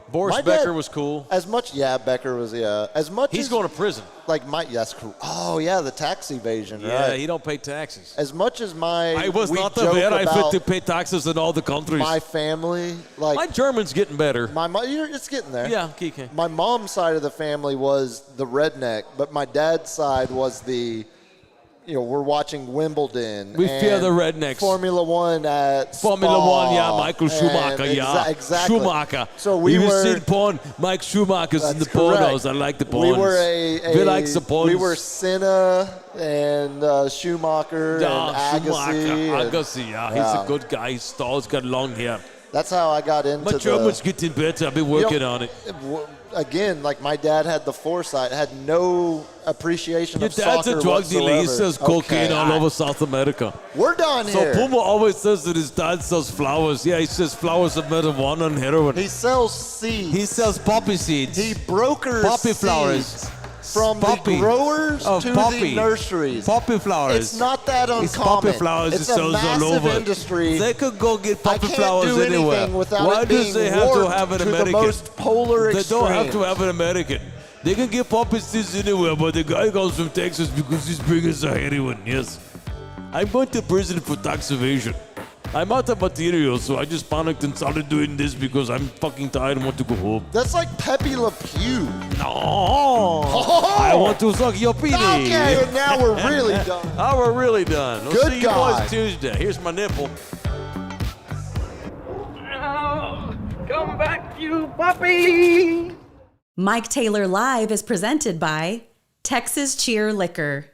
Boris My Becker dad- was cool. As much, Becker was, as much He's as, going to prison. like, that's cool. Oh, yeah, the tax evasion, Yeah, right. he don't pay taxes. As much as we I was joke not aware I about had to pay taxes in all the countries. my family, like, My German's getting better. it's getting there. Yeah, okay. My mom's side of the family was the redneck, but my dad's side was we're watching Wimbledon. We fear and the rednecks. Formula One at Formula Spa, 1, yeah, Michael Schumacher, and yeah. exactly. Schumacher. So we Have you were. seen porn? Mike Schumacher's in the That's correct. pornos. I like the pornos. We were We like the porns. We were Senna and Schumacher and Agassi. Agassi, yeah. He's a good guy. He's tall. He's got long hair. That's how I got into My German's getting better. I've been working on it. Again, like my dad had the foresight, had no appreciation Your of dad's soccer a drug dealer. He whatsoever. sells cocaine Okay, all over South America. We're done So here. Puma always says that his dad sells flowers. Yeah, he sells flowers of marijuana and heroin. He sells seeds. He sells poppy seeds. He brokers poppy seeds flowers. from Poppy. the growers Oh, to poppy. the nurseries. Poppy flowers. It's not that uncommon. It's poppy flowers. It's It sells a massive all over. industry. They could go get I poppy can't flowers do anywhere. anything without Why it do being they have to warped have an to American? the most polar They don't have to extreme. have an American. They can get poppy seeds anywhere, but the guy comes from Texas because he's bringing the heroin. Yes. I'm going to prison for tax evasion. I'm out of material, so I just panicked and started doing this because I'm fucking tired and want to go home. That's like Pepe Le Pew. No. I want to suck your penis. Okay, and now we're really done. Oh, we're really done. We'll Good see you guy. boys Tuesday. Here's my nipple. Come back, you puppy! Mike Taylor Live is presented by Texas Cheer Liquor.